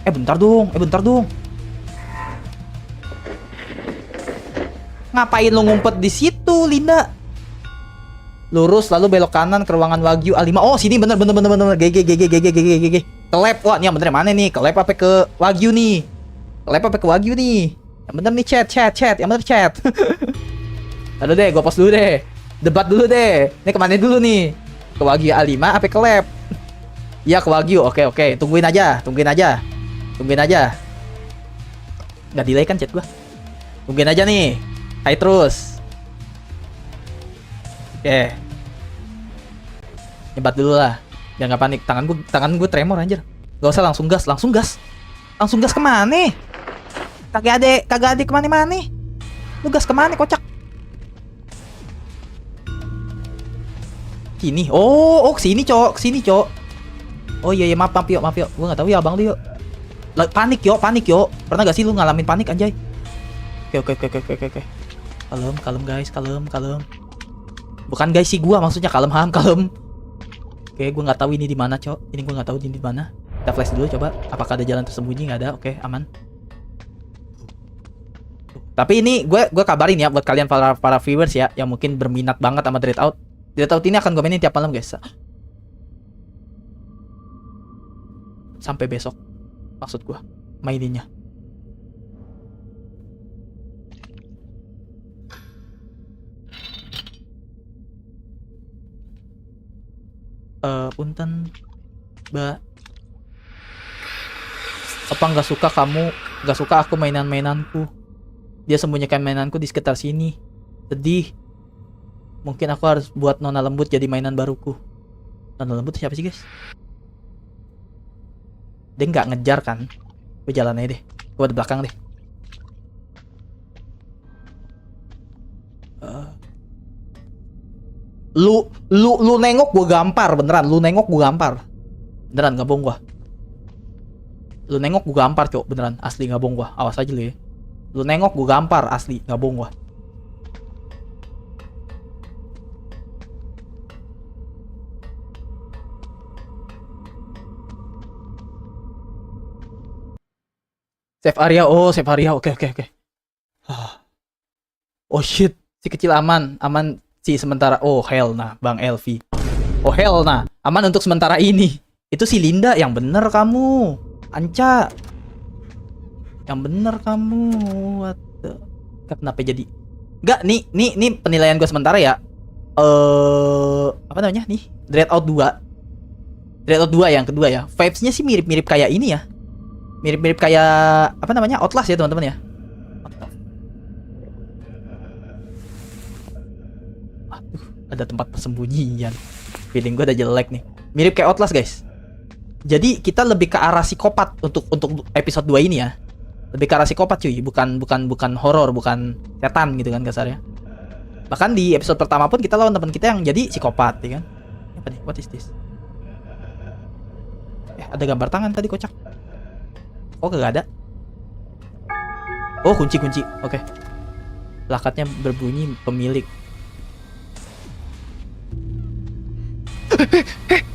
S1: Bentar dong. Ngapain lo ngumpet di situ, Linda? Lurus lalu belok kanan ke ruangan Wagyu A5. Oh, sini bener. GG. Ke lab. Wah, ini yang bener mana nih? Ke lab apa ke Wagyu nih? Yang bener nih chat. Yang bener chat. Aduh deh, gue pause dulu deh. Debat dulu deh. Ini kemana dulu nih? Ke Wagyu A5 apa ke lab? Iya ke Wagyu. Oke. Tungguin aja. Nggak delay kan chat gue? Tungguin aja nih. Hai terus. Oke. Nyebat dulu lah. Biar nggak panik. Tangan gue tremor anjir. Gak usah langsung gas. Langsung gas kemana? Kagak ada kemana-mana. Lu gas kemana kocak? Sini. Oh, sini cok. Oh iya maaf yuk. Gue nggak tahu ya abang lu yuk. Panik yuk. Pernah gak sih lu ngalamin panik anjay? Oke. Kalem guys. Bukan guys sih gua, maksudnya kalem. Oke, gua nggak tahu ini di mana, Cok. Ini gua nggak tahu ini di mana. Kita flash dulu coba. Apakah ada jalan tersembunyi? Nggak ada. Oke, aman. Tapi ini gua kabarin ya buat kalian para viewers ya yang mungkin berminat banget sama Dread Out. Dread Out ini akan gua mainin tiap malam, guys. Sampai besok. Maksud gua maininnya. Punten, Mbak. Apa nggak suka aku mainanku? Dia sembunyikan mainanku di sekitar sini. Sedih. Mungkin aku harus buat nona lembut jadi mainan baruku. Nona lembut siapa sih guys? Dia nggak ngejar kan? Gue jalan aja deh. Gue di belakang deh. Lu nengok gue gampar beneran. Lu nengok gue gampar. Beneran nggak bohong gue. Lu nengok gue gampar cok beneran asli nggak bohong gue. Awas aja lu ya. Lu nengok gue gampar asli nggak bohong gue. Save area, oh save area, oke. Oh shit, si kecil aman si sementara. Oh hell nah, Bang Elvi. Oh hell nah, aman untuk sementara ini. Itu si Linda yang bener kamu, Anca. Yang bener kamu. What the... Kenapa jadi? Enggak, nih penilaian gue sementara ya. Apa namanya nih? Dreadout 2 yang kedua ya. Vibes-nya sih mirip-mirip kayak ini ya. Mirip-mirip kayak apa namanya? Outlast ya, teman-teman ya. Aduh, ada tempat persembunyian. Feeling gue udah jelek nih. Mirip kayak Outlast, guys. Jadi kita lebih ke arah psikopat untuk episode 2 ini ya. Lebih ke arah psikopat cuy, bukan horor, bukan setan gitu kan kasarnya. Bahkan di episode pertama pun kita lawan teman kita yang jadi psikopat, ya kan? Apa nih? What is this? Ada gambar tangan tadi kocak. Oh, gak ada. Oh, kunci. Oke. Plakatnya berbunyi pemilik.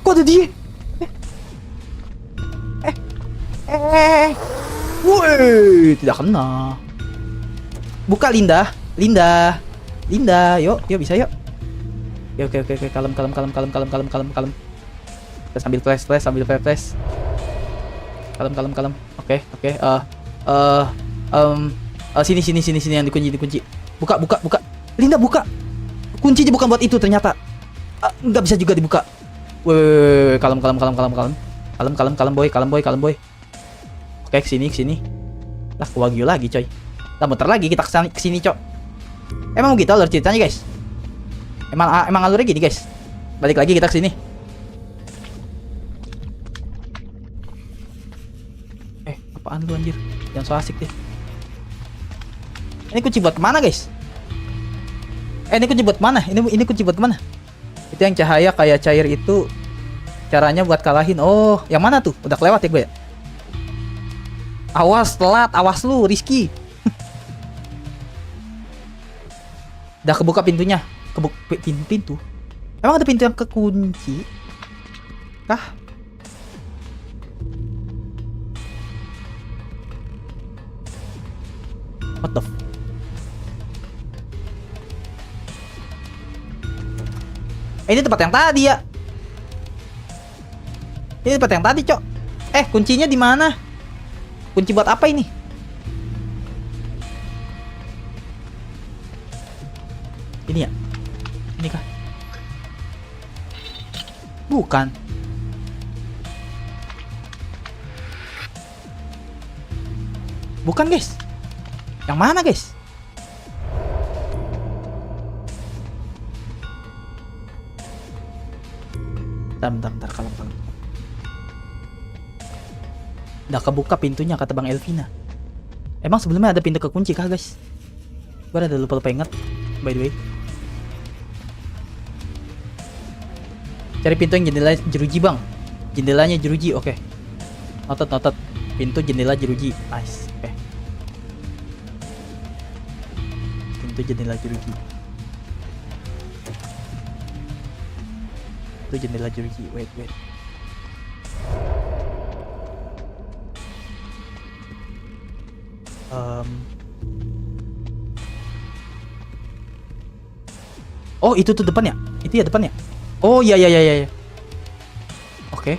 S1: Kok ada dia? Woi, tidak kena. Buka Linda, yuk bisa yuk. Oke, kalem. Kita sambil flash. Kalem. Oke. Sini yang dikunci. Buka. Linda buka. Kuncinya bukan buat itu ternyata. Nggak bisa juga dibuka. Woi, kalem boy. Oke, kesini. Lah, ke Wagyu lagi, coy. Lah, muter lagi kita kesini, cok. Emang begitu alur ceritanya, guys? Emang alurnya gini, guys. Balik lagi kita kesini. Apaan lu anjir? Jangan so asik deh. Ini kunci buat kemana, guys? Ini kunci buat kemana? Ini kunci buat kemana? Itu yang cahaya kayak cair itu. Caranya buat kalahin. Oh, yang mana tuh? Udah kelewat ya gue ya? Awas telat, awas lu Rizky. Udah kebuka pintunya. Pintu. Emang ada pintu yang kekunci? Kah? What the f... Ini tempat yang tadi ya. Ini tempat yang tadi, cok. Kuncinya di mana? Kunci buat apa ini? Ini ya? Ini kah? Bukan. Bukan, guys. Yang mana, guys? Bentar, kalem. Udah kebuka pintunya kata Bang Elvina. Emang sebelumnya ada pintu kekunci kah, guys? Gue ada lupa ingat. By the way, cari pintu yang jendela jeruji, Bang. Jendelanya jeruji, oke. Noted. Pintu jendela jeruji, nice. Oke. Pintu jendela jeruji. Itu jendela jeruji. Wait. Oh, itu tuh depannya. Itu ya depannya. Oh, iya. Oke.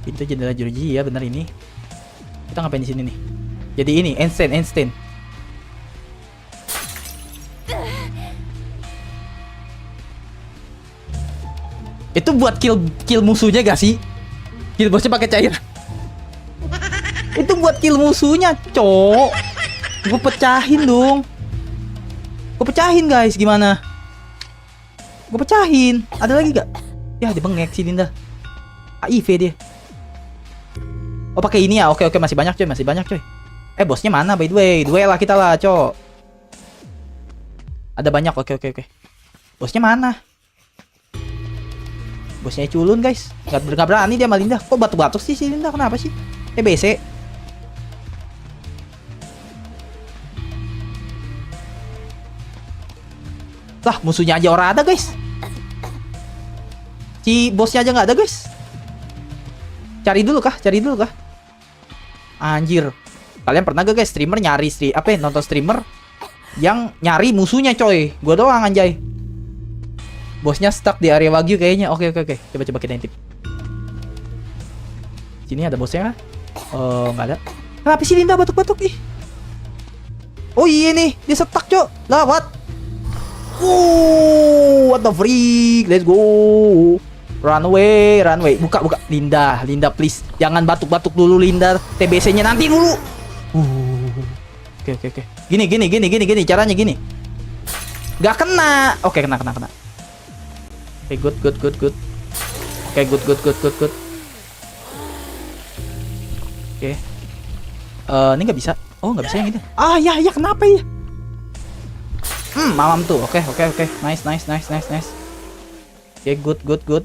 S1: Pintu jendela jeruji ya, benar ini. Kita ngapain di sini nih? Jadi ini Einstein. Itu buat kill musuhnya gak sih? Kill bosnya pakai cair. Itu buat kill musuhnya, cok. Gue pecahin dong. Gue pecahin guys, gimana? Gue pecahin. Ada lagi gak? Ya, dia bengek sih Linda. AIV dia. Oh, pakai ini ya. Oke, masih banyak coy, masih banyak coy. Bosnya mana by the way? Duel lah kita lah, cok. Ada banyak. Oke. Bosnya mana? Bosnya culun guys. Gak berani dia sama Linda. Kok batuk-batuk sih si Linda? Kenapa sih? TBC. Lah, musuhnya aja orang ada guys. Si bosnya aja nggak ada guys. Cari dulu kah? Anjir. Kalian pernah gak guys streamer nyari nonton streamer yang nyari musuhnya coy? Gua doang anjay. Bosnya stuck di area Wagyu kayaknya. Oke. Coba kita intip. Sini ada bosnya kan? Nggak ada. Kenapa sih Linda batuk-batuk ih? Oh iya nih, dia stuck cok. Lah what? What the freak? Let's go. Run away. Buka. Linda please. Jangan batuk-batuk dulu Linda. TBC-nya nanti dulu. Oke. Gini. Caranya gini. Gak kena. Oke, kena. Oke, good. Oke, good. Oke. Ini nggak bisa. Oh, nggak bisa yang ini. Ah, ya, kenapa ya? Mamam tuh. Oke. Nice. Oke, good.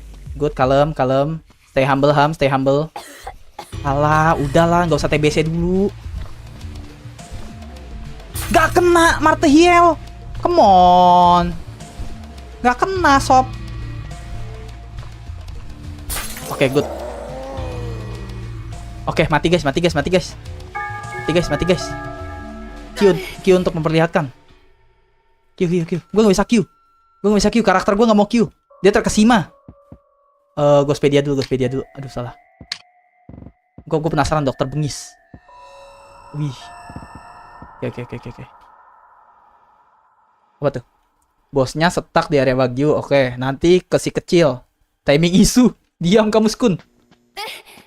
S1: Kalem. Stay humble. Alah, udahlah, nggak usah TBC dulu. Gak kena, Martehiel. Come on. Gak kena, sob. Oke, good. Oke, mati guys. Q untuk memperlihatkan. Q. Gue gak bisa Q. Karakter gue gak mau Q. Dia terkesima. Gospedia dulu. Aduh, salah. Gue penasaran dokter bengis. Wih. Oke. Apa tuh? Bosnya stuck di area Wagyu. Oke, nanti ke si kecil. Timing isu. Diam kamu skun.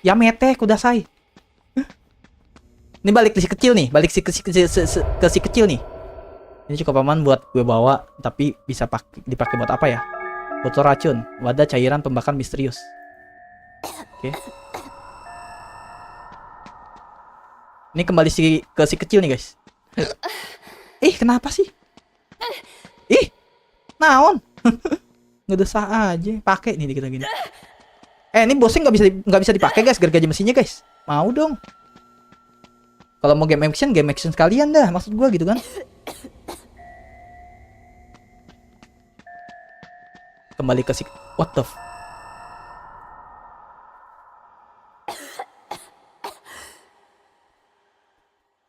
S1: Ya mete kudasai. Ini balik ke si kecil nih. Ke si kecil nih. Ini cukup aman buat gue bawa, tapi bisa dipakai buat apa ya? Botol racun, wadah cairan pembakar misterius. Oke. Ini kembali ke si kecil nih guys. Kenapa sih? Naon? Ngedesah aja. Pakai nih dikit lagi nih. Ini bosnya nggak bisa dipakai guys, gergaji mesinnya guys. Mau dong. Kalau mau game action sekalian dah. Maksud gua gitu kan. Kembali ke si what the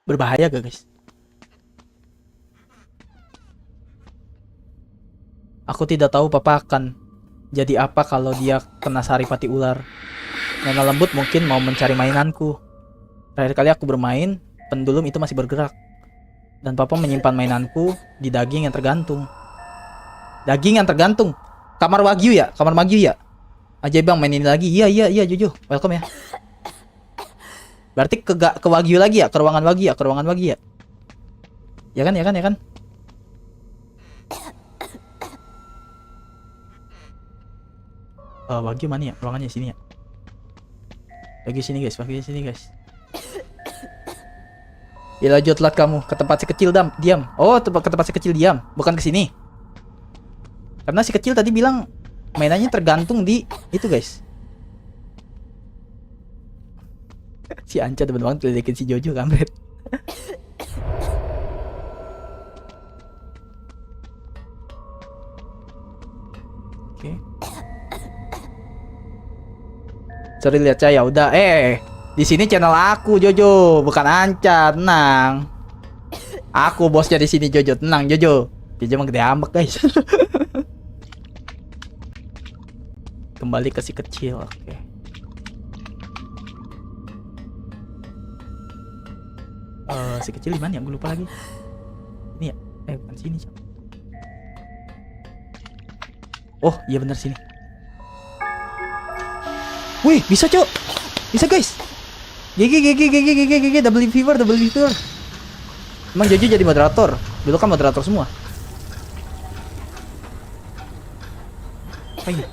S1: berbahaya gak guys? Aku tidak tahu papa akan jadi apa kalau dia kena saripati ular. Nona lembut mungkin mau mencari mainanku. Terakhir kali aku bermain, pendulum itu masih bergerak. Dan papa menyimpan mainanku di daging yang tergantung. Kamar Wagyu ya? Aja bang main ini lagi. Iya Jojo. Welcome ya. Berarti ke Wagyu lagi ya? Ke ruangan Wagyu ya? Ya kan? Wagyu mana ya? Ruangannya sini ya? Wagyu sini guys. Lanjut telat kamu ke tempat si kecil diam. Oh, ke tempat si kecil diam, bukan ke sini. Karena si kecil tadi bilang mainannya tergantung di itu guys. Si Anca temen banget ledekin si Jojo kampret. Oke. Sorry lihat saya udah. Di sini channel aku Jojo, bukan Anca, tenang. Aku bosnya di sini Jojo, tenang Jojo. Jojo emang gede ambek guys. Kembali ke si kecil, oke. Si kecil di mana ya? Gue lupa lagi. Ini ya? Bukan sini. Oh, iya bener sini. Wih, bisa cok. Bisa guys. GG, double fever. Emang Jojo jadi moderator. Dulu kan moderator semua. Apa ini?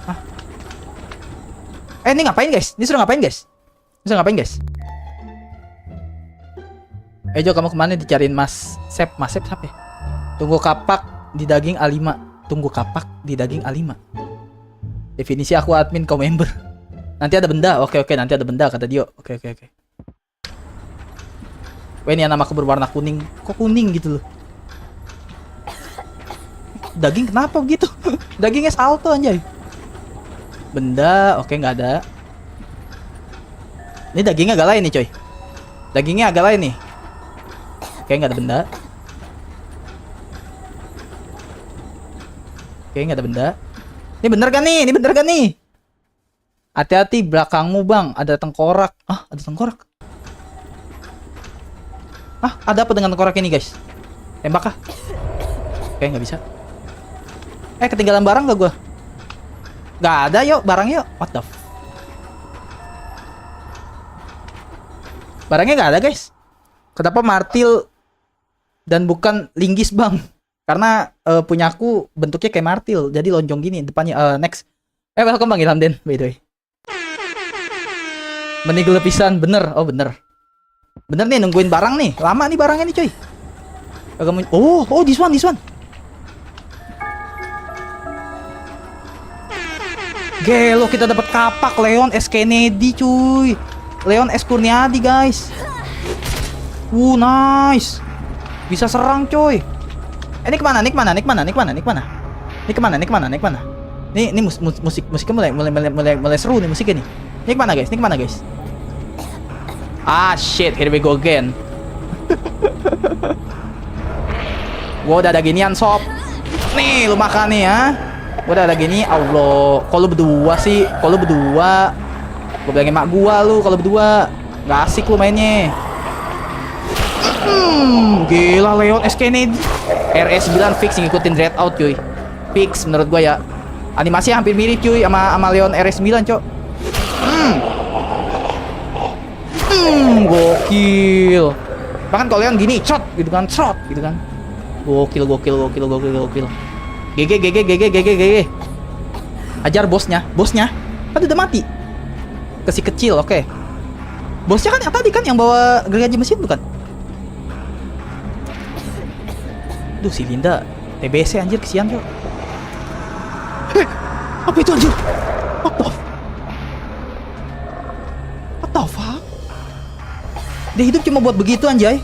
S1: Hah? Ini ngapain guys? Ini suruh ngapain guys? Jo, kamu kemana dicariin Mas Sep siapa ya? Tunggu kapak di daging A5. Definisi aku admin, kau member. Nanti ada benda. Oke, nanti ada benda kata Dio. Oke. Wah, ini namaku berwarna kuning. Kok kuning gitu loh? Daging kenapa begitu? Dagingnya salto anjay. Benda, oke nggak ada. Ini dagingnya agak lain nih coy. Oke, nggak ada benda. Ini bener kan nih? Hati-hati belakangmu bang, ada tengkorak. Ada tengkorak. Ada apa dengan tengkorak ini guys? Tembak kah? Oke, nggak bisa. Ketinggalan barang gak gua? Gak ada yuk, barang yuk. What the barangnya gak ada guys. Kenapa martil dan bukan linggis bang? Karena punyaku bentuknya kayak martil, jadi lonjong gini depannya. Next. Welcome bang Ilham Den, by the way. Menigel pisan, bener. Oh bener nih, nungguin barang nih. Lama nih barangnya nih coy. Oh this one. Gelo, kita dapat kapak Leon S. Kennedy cuy. Leon S. Kurniadi guys. Nice. Bisa serang coy. Ini kemana? Ini musiknya mulai seru nih musiknya nih. Ini kemana guys? Shit, here we go again. Gua udah ada ginian sob. Nih, lu makan nih ya. Gua udah ada gini. Allah, kalau berdua sih, Gua bilangin mak gua lu kalau berdua. Nggak asik lu mainnya. Gila Leon S. Kennedy. RS9 fix ngikutin Dreadout cuy. Fix menurut gua ya. Animasinya hampir mirip cuy sama Leon RS9 cok. Gokil. Bahkan kalau Leon gini, shot gitu kan. Gokil. GG. Ajar bosnya. Kan udah mati. Kasih kecil, oke. Bosnya kan yang tadi kan yang bawa gergaji mesin bukan? Duh, si Linda TBC anjir, kesian tuh. Apa itu anjir? What the fuck? Dia hidup cuma buat begitu anjay.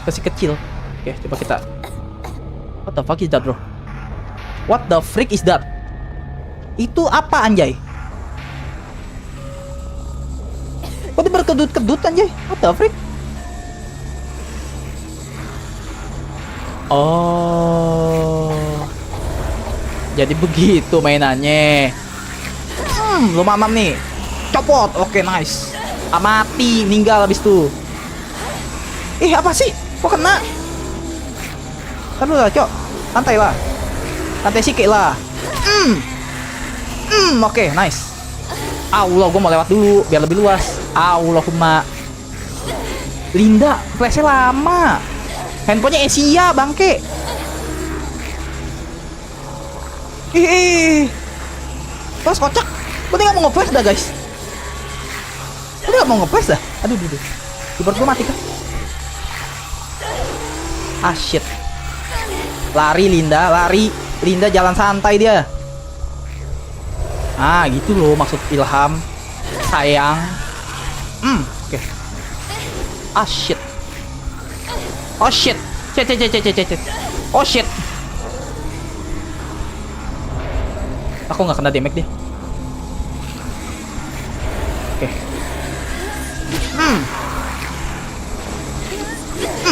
S1: Kasih kecil. Oke, coba kita. What the fuck is that, bro? What the freak is that? Itu apa anjay? Kok dia berkedut-kedut anjay? What the freak? Oh. Jadi begitu mainannya. Lu mamam nih. Copot. Oke, nice. Mati, meninggal habis itu. Apa sih? Kok kena? Kan lu lah, Cok. Santai lah. Santai sikit lah. Oke, nice. Allah, gue mau lewat dulu biar lebih luas. Allahumma. Linda, flashnya lama. Handphonenya Asia, bangke. Terus kocak. Gue nggak mau nge-flash dah, guys. Gue nggak mau nge-flash dah. Aduh. Keyboard gue mati kan? Shit. Lari Linda, lari. Linda jalan santai dia. Gitu loh maksud Ilham. Sayang. Oke. Shit. Oh shit. Oh shit. Aku nggak kena damage dia. Oke.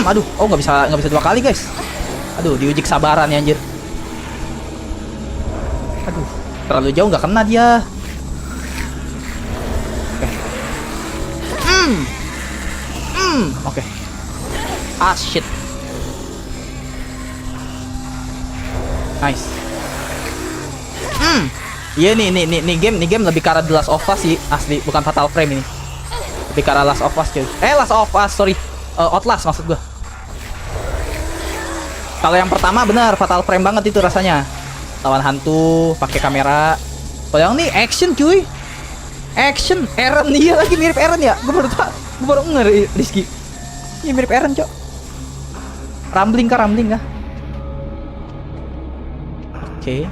S1: Aduh, nggak bisa 2 kali guys. Aduh, diuji kesabaran ya anjir. Aduh, terlalu jauh nggak kena dia. Oke. Shit. Nice. Iya nih game lebih ke arah The Last of Us sih asli, bukan Fatal Frame ini. Lebih ke arah Last of Us cuy. Last of Us, sorry. Outlast maksud gua. Kalau yang pertama bener Fatal Frame banget itu rasanya. Lawan hantu, pakai kamera. Kalau yang ini action cuy. Action, Eren dia lagi mirip Eren ya. Gue baru ngeri Rizky. Ini mirip Eren, Cok. Rambling kah? Oke.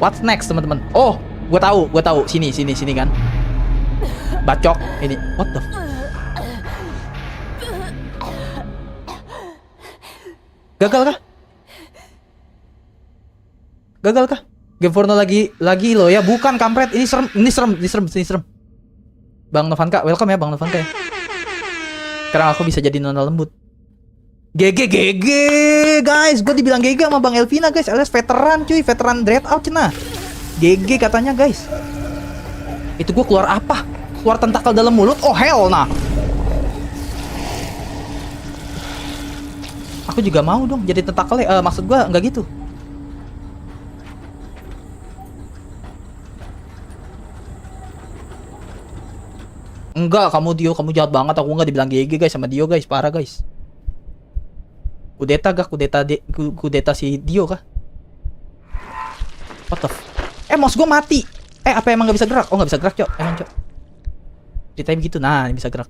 S1: What's next, teman-teman? Oh, gue tahu. Sini kan. Bacok ini. What the Gagal kah? Game Forno lagi lo ya, bukan kampret. Ini serem. Bang Novanka, welcome ya Bang Novanka ya. Sekarang aku bisa jadi nona lembut. GG guys, gue dibilang GG sama Bang Elvina guys, alias veteran cuy, veteran Dread Out cenah. GG katanya guys. Itu gue keluar apa? Keluar tentakel dalam mulut? Oh hell nah. Aku juga mau dong jadi tentakel ya. Maksud gue nggak gitu. Enggak, kamu jahat banget. Aku nggak dibilang GG guys sama Dio guys, parah guys. Kudeta si Dio kah? What the mouse gue mati. Apa emang nggak bisa gerak? Oh nggak bisa gerak cok, emang cok. Ceritanya begitu, nah ini bisa gerak.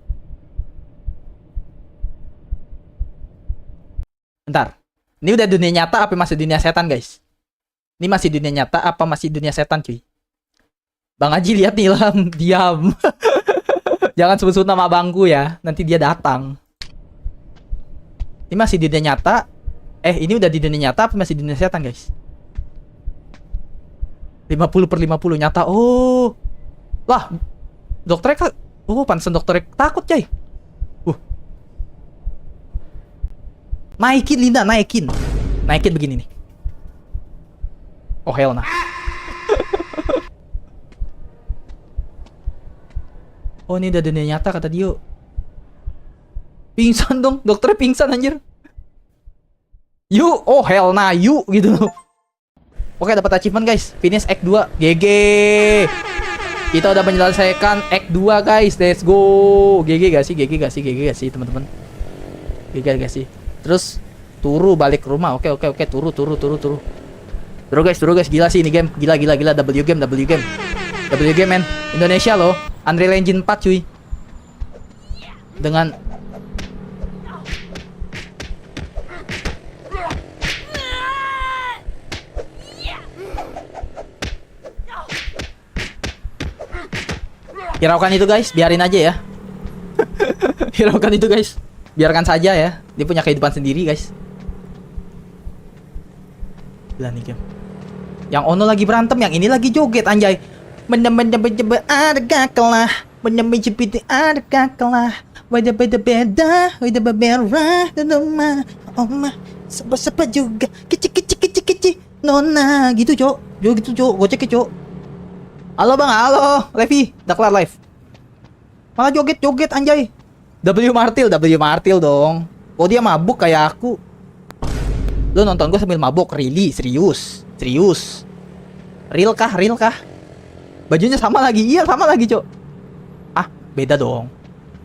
S1: Bentar, ini udah dunia nyata apa masih dunia setan guys? Ini masih dunia nyata apa masih dunia setan cuy? Bang Haji lihat nih Ilham, diam. Jangan sebut-sebut nama abangku ya, nanti dia datang. Ini masih di dunia nyata. Ini udah di dunia nyata apa masih di dunia setan guys? 50/50 nyata. Oh. Lah, dokternya kak. Oh, pantesan dokternya takut coy. Naikin Linda, naikin begini nih. Oh hell nah. Oh ini udah dunia nyata kata Dio. Pingsan dong, dokternya pingsan anjir. Oh hell nah, gitu. Oke dapat achievement guys, finish Act 2. GG. Kita udah menyelesaikan Act 2 guys, let's go. GG gak sih teman-teman? GG gak sih? Terus turu balik ke rumah. Oke, turu. Turu guys, gila sih ini game. Gila. W game men. Indonesia loh. Unreal Engine 4 cuy. Dengan hiraukan itu guys, biarin aja ya. Hiraukan itu guys, biarkan saja ya. Dia punya kehidupan sendiri guys. Gila nih game. Yang Ono lagi berantem, yang ini lagi joget anjay. Benda-benda ada kalah, benda-benda ada kalah. Beda-beda, beda-beda, doma, oma, sapa-sapa juga, kecil, nona, gitu cok, gocek cok. Halo bang, halo, Levi, udah kelar live. Malah joget anjay. W Martil dong. Oh dia mabuk kayak aku. Lu nonton gue sambil mabuk, really, serius. Real kah? Bajunya sama lagi, iya sama lagi cok. Ah, beda dong.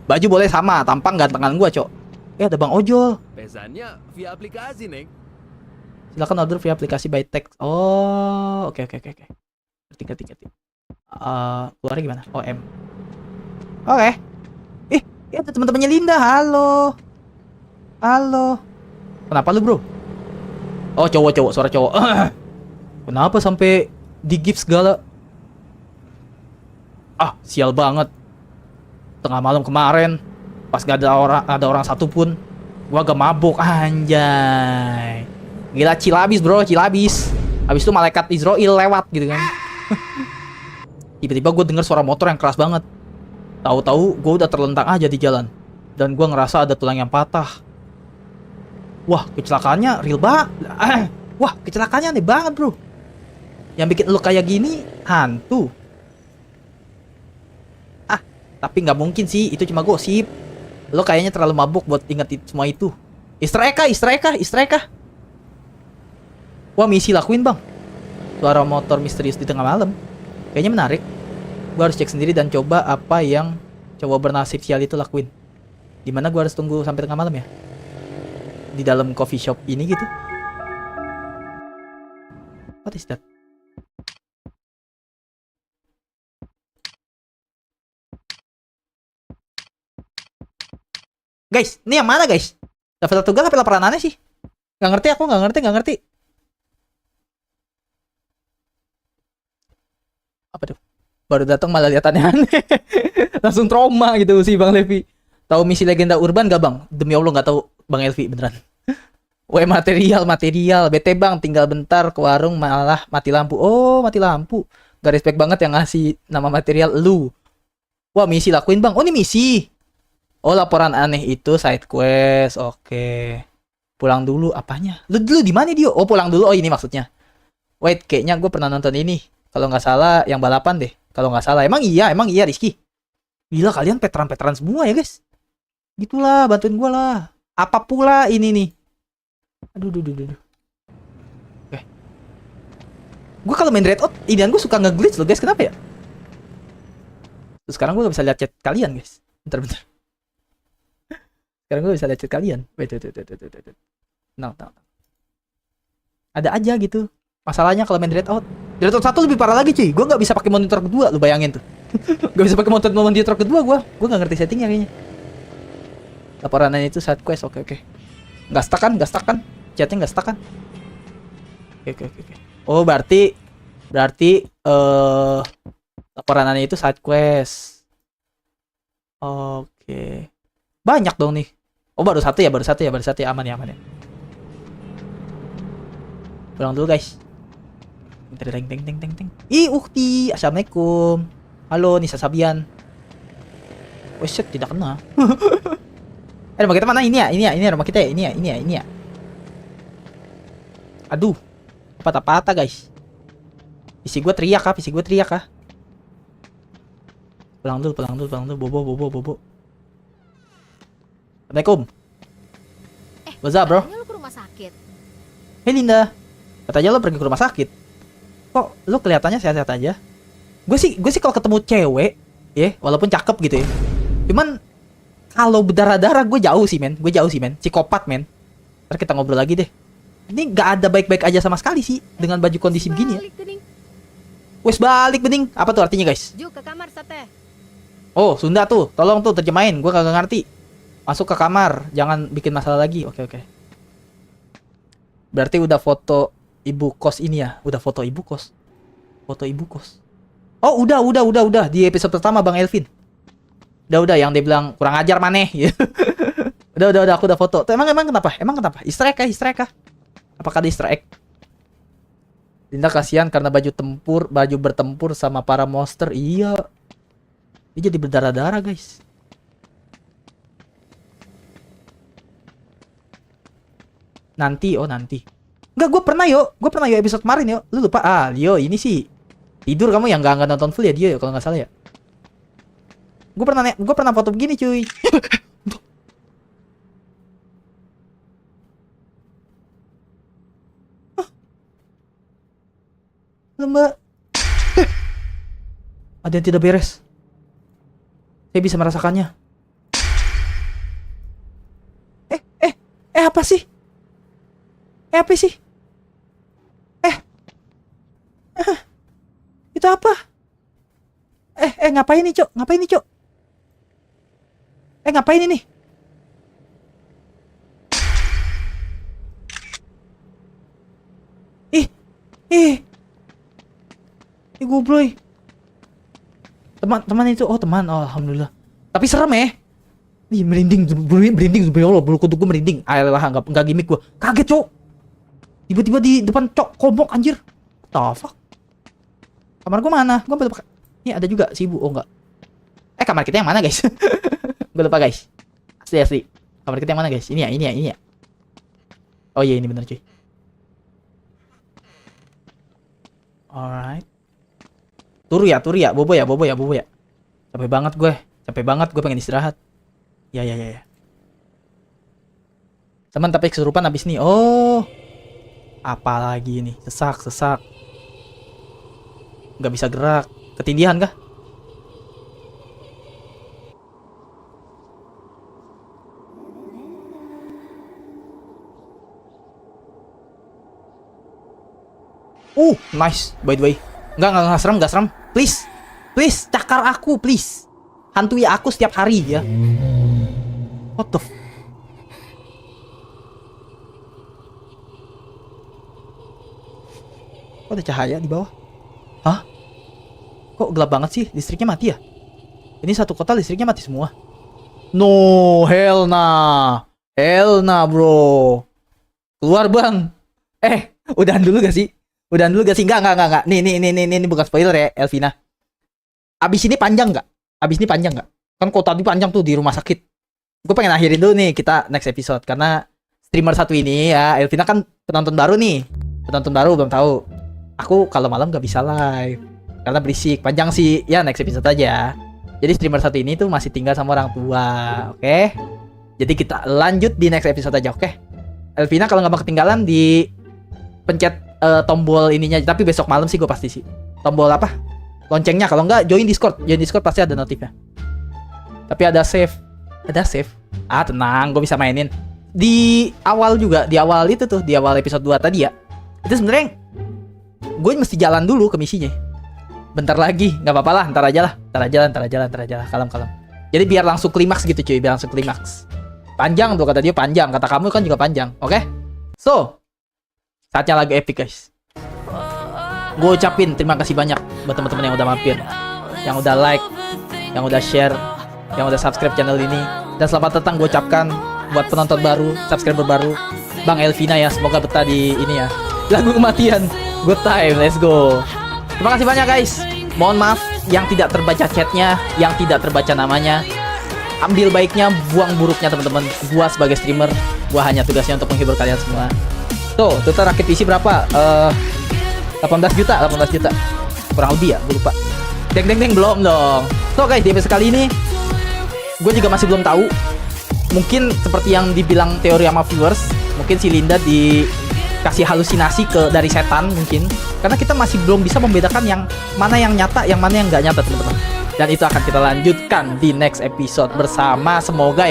S1: Baju boleh sama, tampang gantengan gua cok. Ada Bang Ojol.
S3: Pesannya via aplikasi, Neng.
S1: Silakan order via aplikasi by text. Oh, oke. Ngerti. Keluarnya gimana? M. Oke. Ada teman-temannya Linda. Halo. Kenapa lu, bro? Oh, cowok, suara cowok. Kenapa sampai di gift segala? Ah, sial banget. Tengah malam kemarin, pas gak ada orang satupun, gua gak mabuk anjay. Gila cilabis bro. Habis itu malaikat Israel lewat gitu kan. Tiba-tiba gue denger suara motor yang keras banget. Tahu-tahu gue udah terlentang aja di jalan. Dan gue ngerasa ada tulang yang patah. Wah, kecelakaannya real banget. Wah, kecelakaannya aneh banget bro. Yang bikin lu kayak gini hantu. Tapi nggak mungkin sih, itu cuma gosip. Lo kayaknya terlalu mabuk buat inget semua itu. Easter egg kah? Wah, misi lakuin bang. Suara motor misterius di tengah malam. Kayaknya menarik. Gue harus cek sendiri dan coba apa yang cowok bernasib sial itu lakuin. Dimana gue harus tunggu sampai tengah malam ya? Di dalam coffee shop ini gitu. What is that? Guys, ini yang mana guys? Level tunggal apa laporan aneh sih? Gak ngerti aku, gak ngerti. Apa tuh? Baru datang malah lihat aneh-aneh. Langsung trauma gitu sih Bang Levi. Tahu misi legenda urban gak Bang? Demi Allah gak tahu Bang Elvi beneran. Weh, material. Bete Bang, tinggal bentar ke warung malah mati lampu. Oh, mati lampu. Gak respect banget yang ngasih nama material lu. Wah, misi lakuin Bang. Oh, ini misi. Oh, laporan aneh itu side quest. Oke. Pulang dulu apanya? Lu dulu di mana dia? Oh, pulang dulu. Oh, ini maksudnya. Wait, kayaknya gue pernah nonton ini. Kalau nggak salah yang balapan deh. Kalau nggak salah. Emang iya Rizky. Gila, kalian veteran semua ya guys. Gitulah, bantuin gue lah. Apa pula ini nih? Aduh. Oke. Gue kalau main Red Out, idean gue suka nge-glitch loh guys. Kenapa ya? Terus sekarang gue gak bisa lihat chat kalian guys. Bentar. Sekarang gue bisa lihat chat kalian. Wait. No. Ada aja gitu. Masalahnya kalau main Red Out 1 lebih parah lagi cuy. Gue gak bisa pakai monitor kedua. Lu bayangin tuh. Gak bisa pakai monitor kedua gue. Gue gak ngerti settingnya kayaknya. Laporannya itu side quest. Oke. Gak stuck kan? Chatnya gak stuck kan? Oke. Oh, berarti laporannya itu side quest. Oke. Banyak dong nih. Oh, baru satu ya. Aman ya. Pulang dulu guys. Teng. Ih, Ukti. Assalamualaikum. Halo, Nisa Sabian. Oh shit, tidak kena. Rumah kita mana? Ini ya. Rumah kita ya. Ini ya. Aduh. Patah-patah guys. Isi gue teriak kah? Pulang dulu. Bobo. Assalamualaikum. What's up, bro?
S6: Katanya lu ke rumah sakit.
S1: Hey Linda. Katanya lo pergi ke rumah sakit. Kok lo kelihatannya sehat-sehat aja? Gue sih kalau ketemu cewek, ya, walaupun cakep gitu ya. Cuman kalau berdarah-darah gue jauh sih men. Psikopat men. Ntar kita ngobrol lagi deh. Ini gak ada baik-baik aja sama sekali sih dengan baju kondisi begini ya. Wes balik bening. Apa tuh artinya guys?
S6: Juk ke kamar sate.
S1: Oh, Sunda tuh. Tolong tuh terjemahin. Gue kagak ngerti. Masuk ke kamar. Jangan bikin masalah lagi. Oke. Berarti udah foto ibu kos ini ya. Foto ibu kos. Oh, udah. Di episode pertama Bang Elvin. Udah yang dia bilang kurang ajar maneh. udah aku udah foto. Tuh, emang kenapa? Easter egg kah? Apakah ada Easter egg? Linda kasihan karena baju bertempur sama para monster. Iya. Dia jadi berdarah-darah, guys. Nanti. Enggak, gue pernah yo episode kemarin yo. Lu lupa? Yo, ini sih tidur kamu yang enggak nonton full ya dia kalau nggak salah ya. Gue pernah foto begini, cuy. Mbak. Ada yang tidak beres. Saya bisa merasakannya. Apa sih? Itu apa? Ngapain nih, Cok? Ngapain ini? Gobloy. Teman itu. Oh, teman. Oh, alhamdulillah. Tapi serem ya. Ih, merinding ya Allah, bulu kuduk gue merinding. Ayolah, enggak gimmick gue. Kaget, Cok. Tiba-tiba di depan Cok komok anjir. What the fuck? Kamar gue mana? Gue lupa. Ini ada juga si ibu. Oh, enggak. Kamar kita yang mana, guys? Gue lupa, guys. Asli. Kamar kita yang mana, guys? Ini ya. Oh iya, ini bener, cuy. Alright. Turu ya, bobo ya. Capek banget gue pengen istirahat. Ya. Teman tapi kesurupan abis nih. Oh. Apalagi ini? Sesak. Nggak bisa gerak. Ketindihan kah? Nice. By the way. Nggak serem. Please, cakar aku, please. Hantui aku setiap hari ya. What the Kok ada cahaya di bawah? Hah? Kok gelap banget sih? Listriknya mati ya? Ini satu kota listriknya mati semua. No, hell nah. Hell nah, bro. Keluar, Bang. Udahan dulu gak sih? Enggak. Nih, bukan spoiler ya, Elvina. Abis ini panjang nggak? Kan kota ini panjang tuh di rumah sakit. Gue pengen akhirin dulu nih kita next episode. Karena streamer satu ini ya, Elvina kan penonton baru nih. Belum tahu. Aku kalau malam gak bisa live karena berisik. Panjang sih, ya next episode aja. Jadi streamer satu ini tuh masih tinggal sama orang tua, oke? Jadi kita lanjut di next episode aja, oke? Elvina kalau nggak mau ketinggalan di pencet tombol ininya. Tapi besok malam sih gue pasti sih. Tombol apa? Loncengnya. Kalau nggak join Discord pasti ada notifnya. Tapi ada save. Tenang, gue bisa mainin. Di awal episode 2 tadi ya. Itu sebenarnya gue mesti jalan dulu ke misinya. Bentar lagi, nggak apa-apa lah, ntar aja lah. Kalem. Jadi biar langsung klimaks gitu cuy, Panjang tuh kata dia, panjang. Kata kamu kan juga panjang, oke? So, saatnya lagu epic guys. Gue ucapin terima kasih banyak buat teman-teman yang udah mampir, yang udah like, yang udah share, yang udah subscribe channel ini. Dan selamat datang gue ucapkan buat penonton baru, subscriber baru, Bang Elvina ya. Semoga betah di ini ya. Lagu kematian, good time, let's go. Terima kasih banyak guys. Mohon maaf yang tidak terbaca chatnya, yang tidak terbaca namanya. Ambil baiknya, buang buruknya teman-teman. Gua sebagai streamer, gua hanya tugasnya untuk menghibur kalian semua. Tuh, total rakit PC berapa? 18 juta. Kurang lebih ya, gue lupa. Deng, belum dong. So guys, di episode kali ini gue juga masih belum tahu. Mungkin seperti yang dibilang teori sama viewers, mungkin si Linda dikasih halusinasi dari setan mungkin. Karena kita masih belum bisa membedakan yang mana yang nyata, yang mana yang nggak nyata teman-teman. Dan itu akan kita lanjutkan di next episode bersama, semoga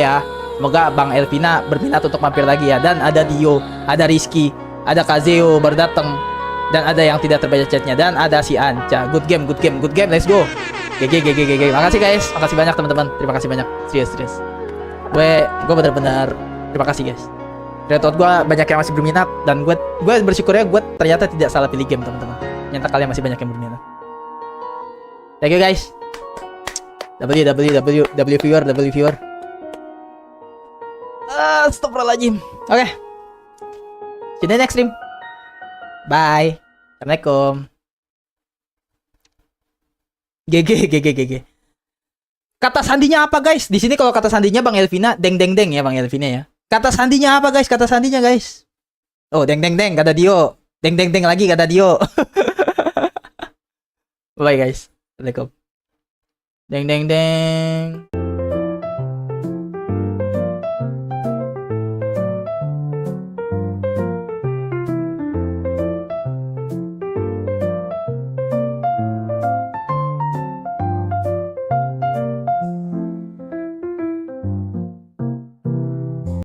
S1: Bang Elvina berminat untuk mampir lagi ya. Dan ada Dio, ada Rizky, ada Kazeo baru datang, dan ada yang tidak terbaca chatnya, dan ada si Anca. Good game, let's go. GG. Makasih guys, makasih banyak teman-teman. Terima kasih banyak, serius. Gue benar-benar terima kasih guys. Ternyata gue banyak yang masih berminat, dan gue bersyukur ya, gue ternyata tidak salah pilih game teman-teman. Ternyata kalian masih banyak yang berminat. Thank you guys. W viewer. Astagfirullahaladzim. Oke. See you next stream. Bye. Assalamualaikum. GG. Kata sandinya apa guys? Di sini kalau kata sandinya Bang Elvina, deng ya Bang Elvina ya. Kata sandinya apa guys? Oh, deng kata Dio. Deng lagi kata Dio. Bye guys. Assalamualaikum. Deng.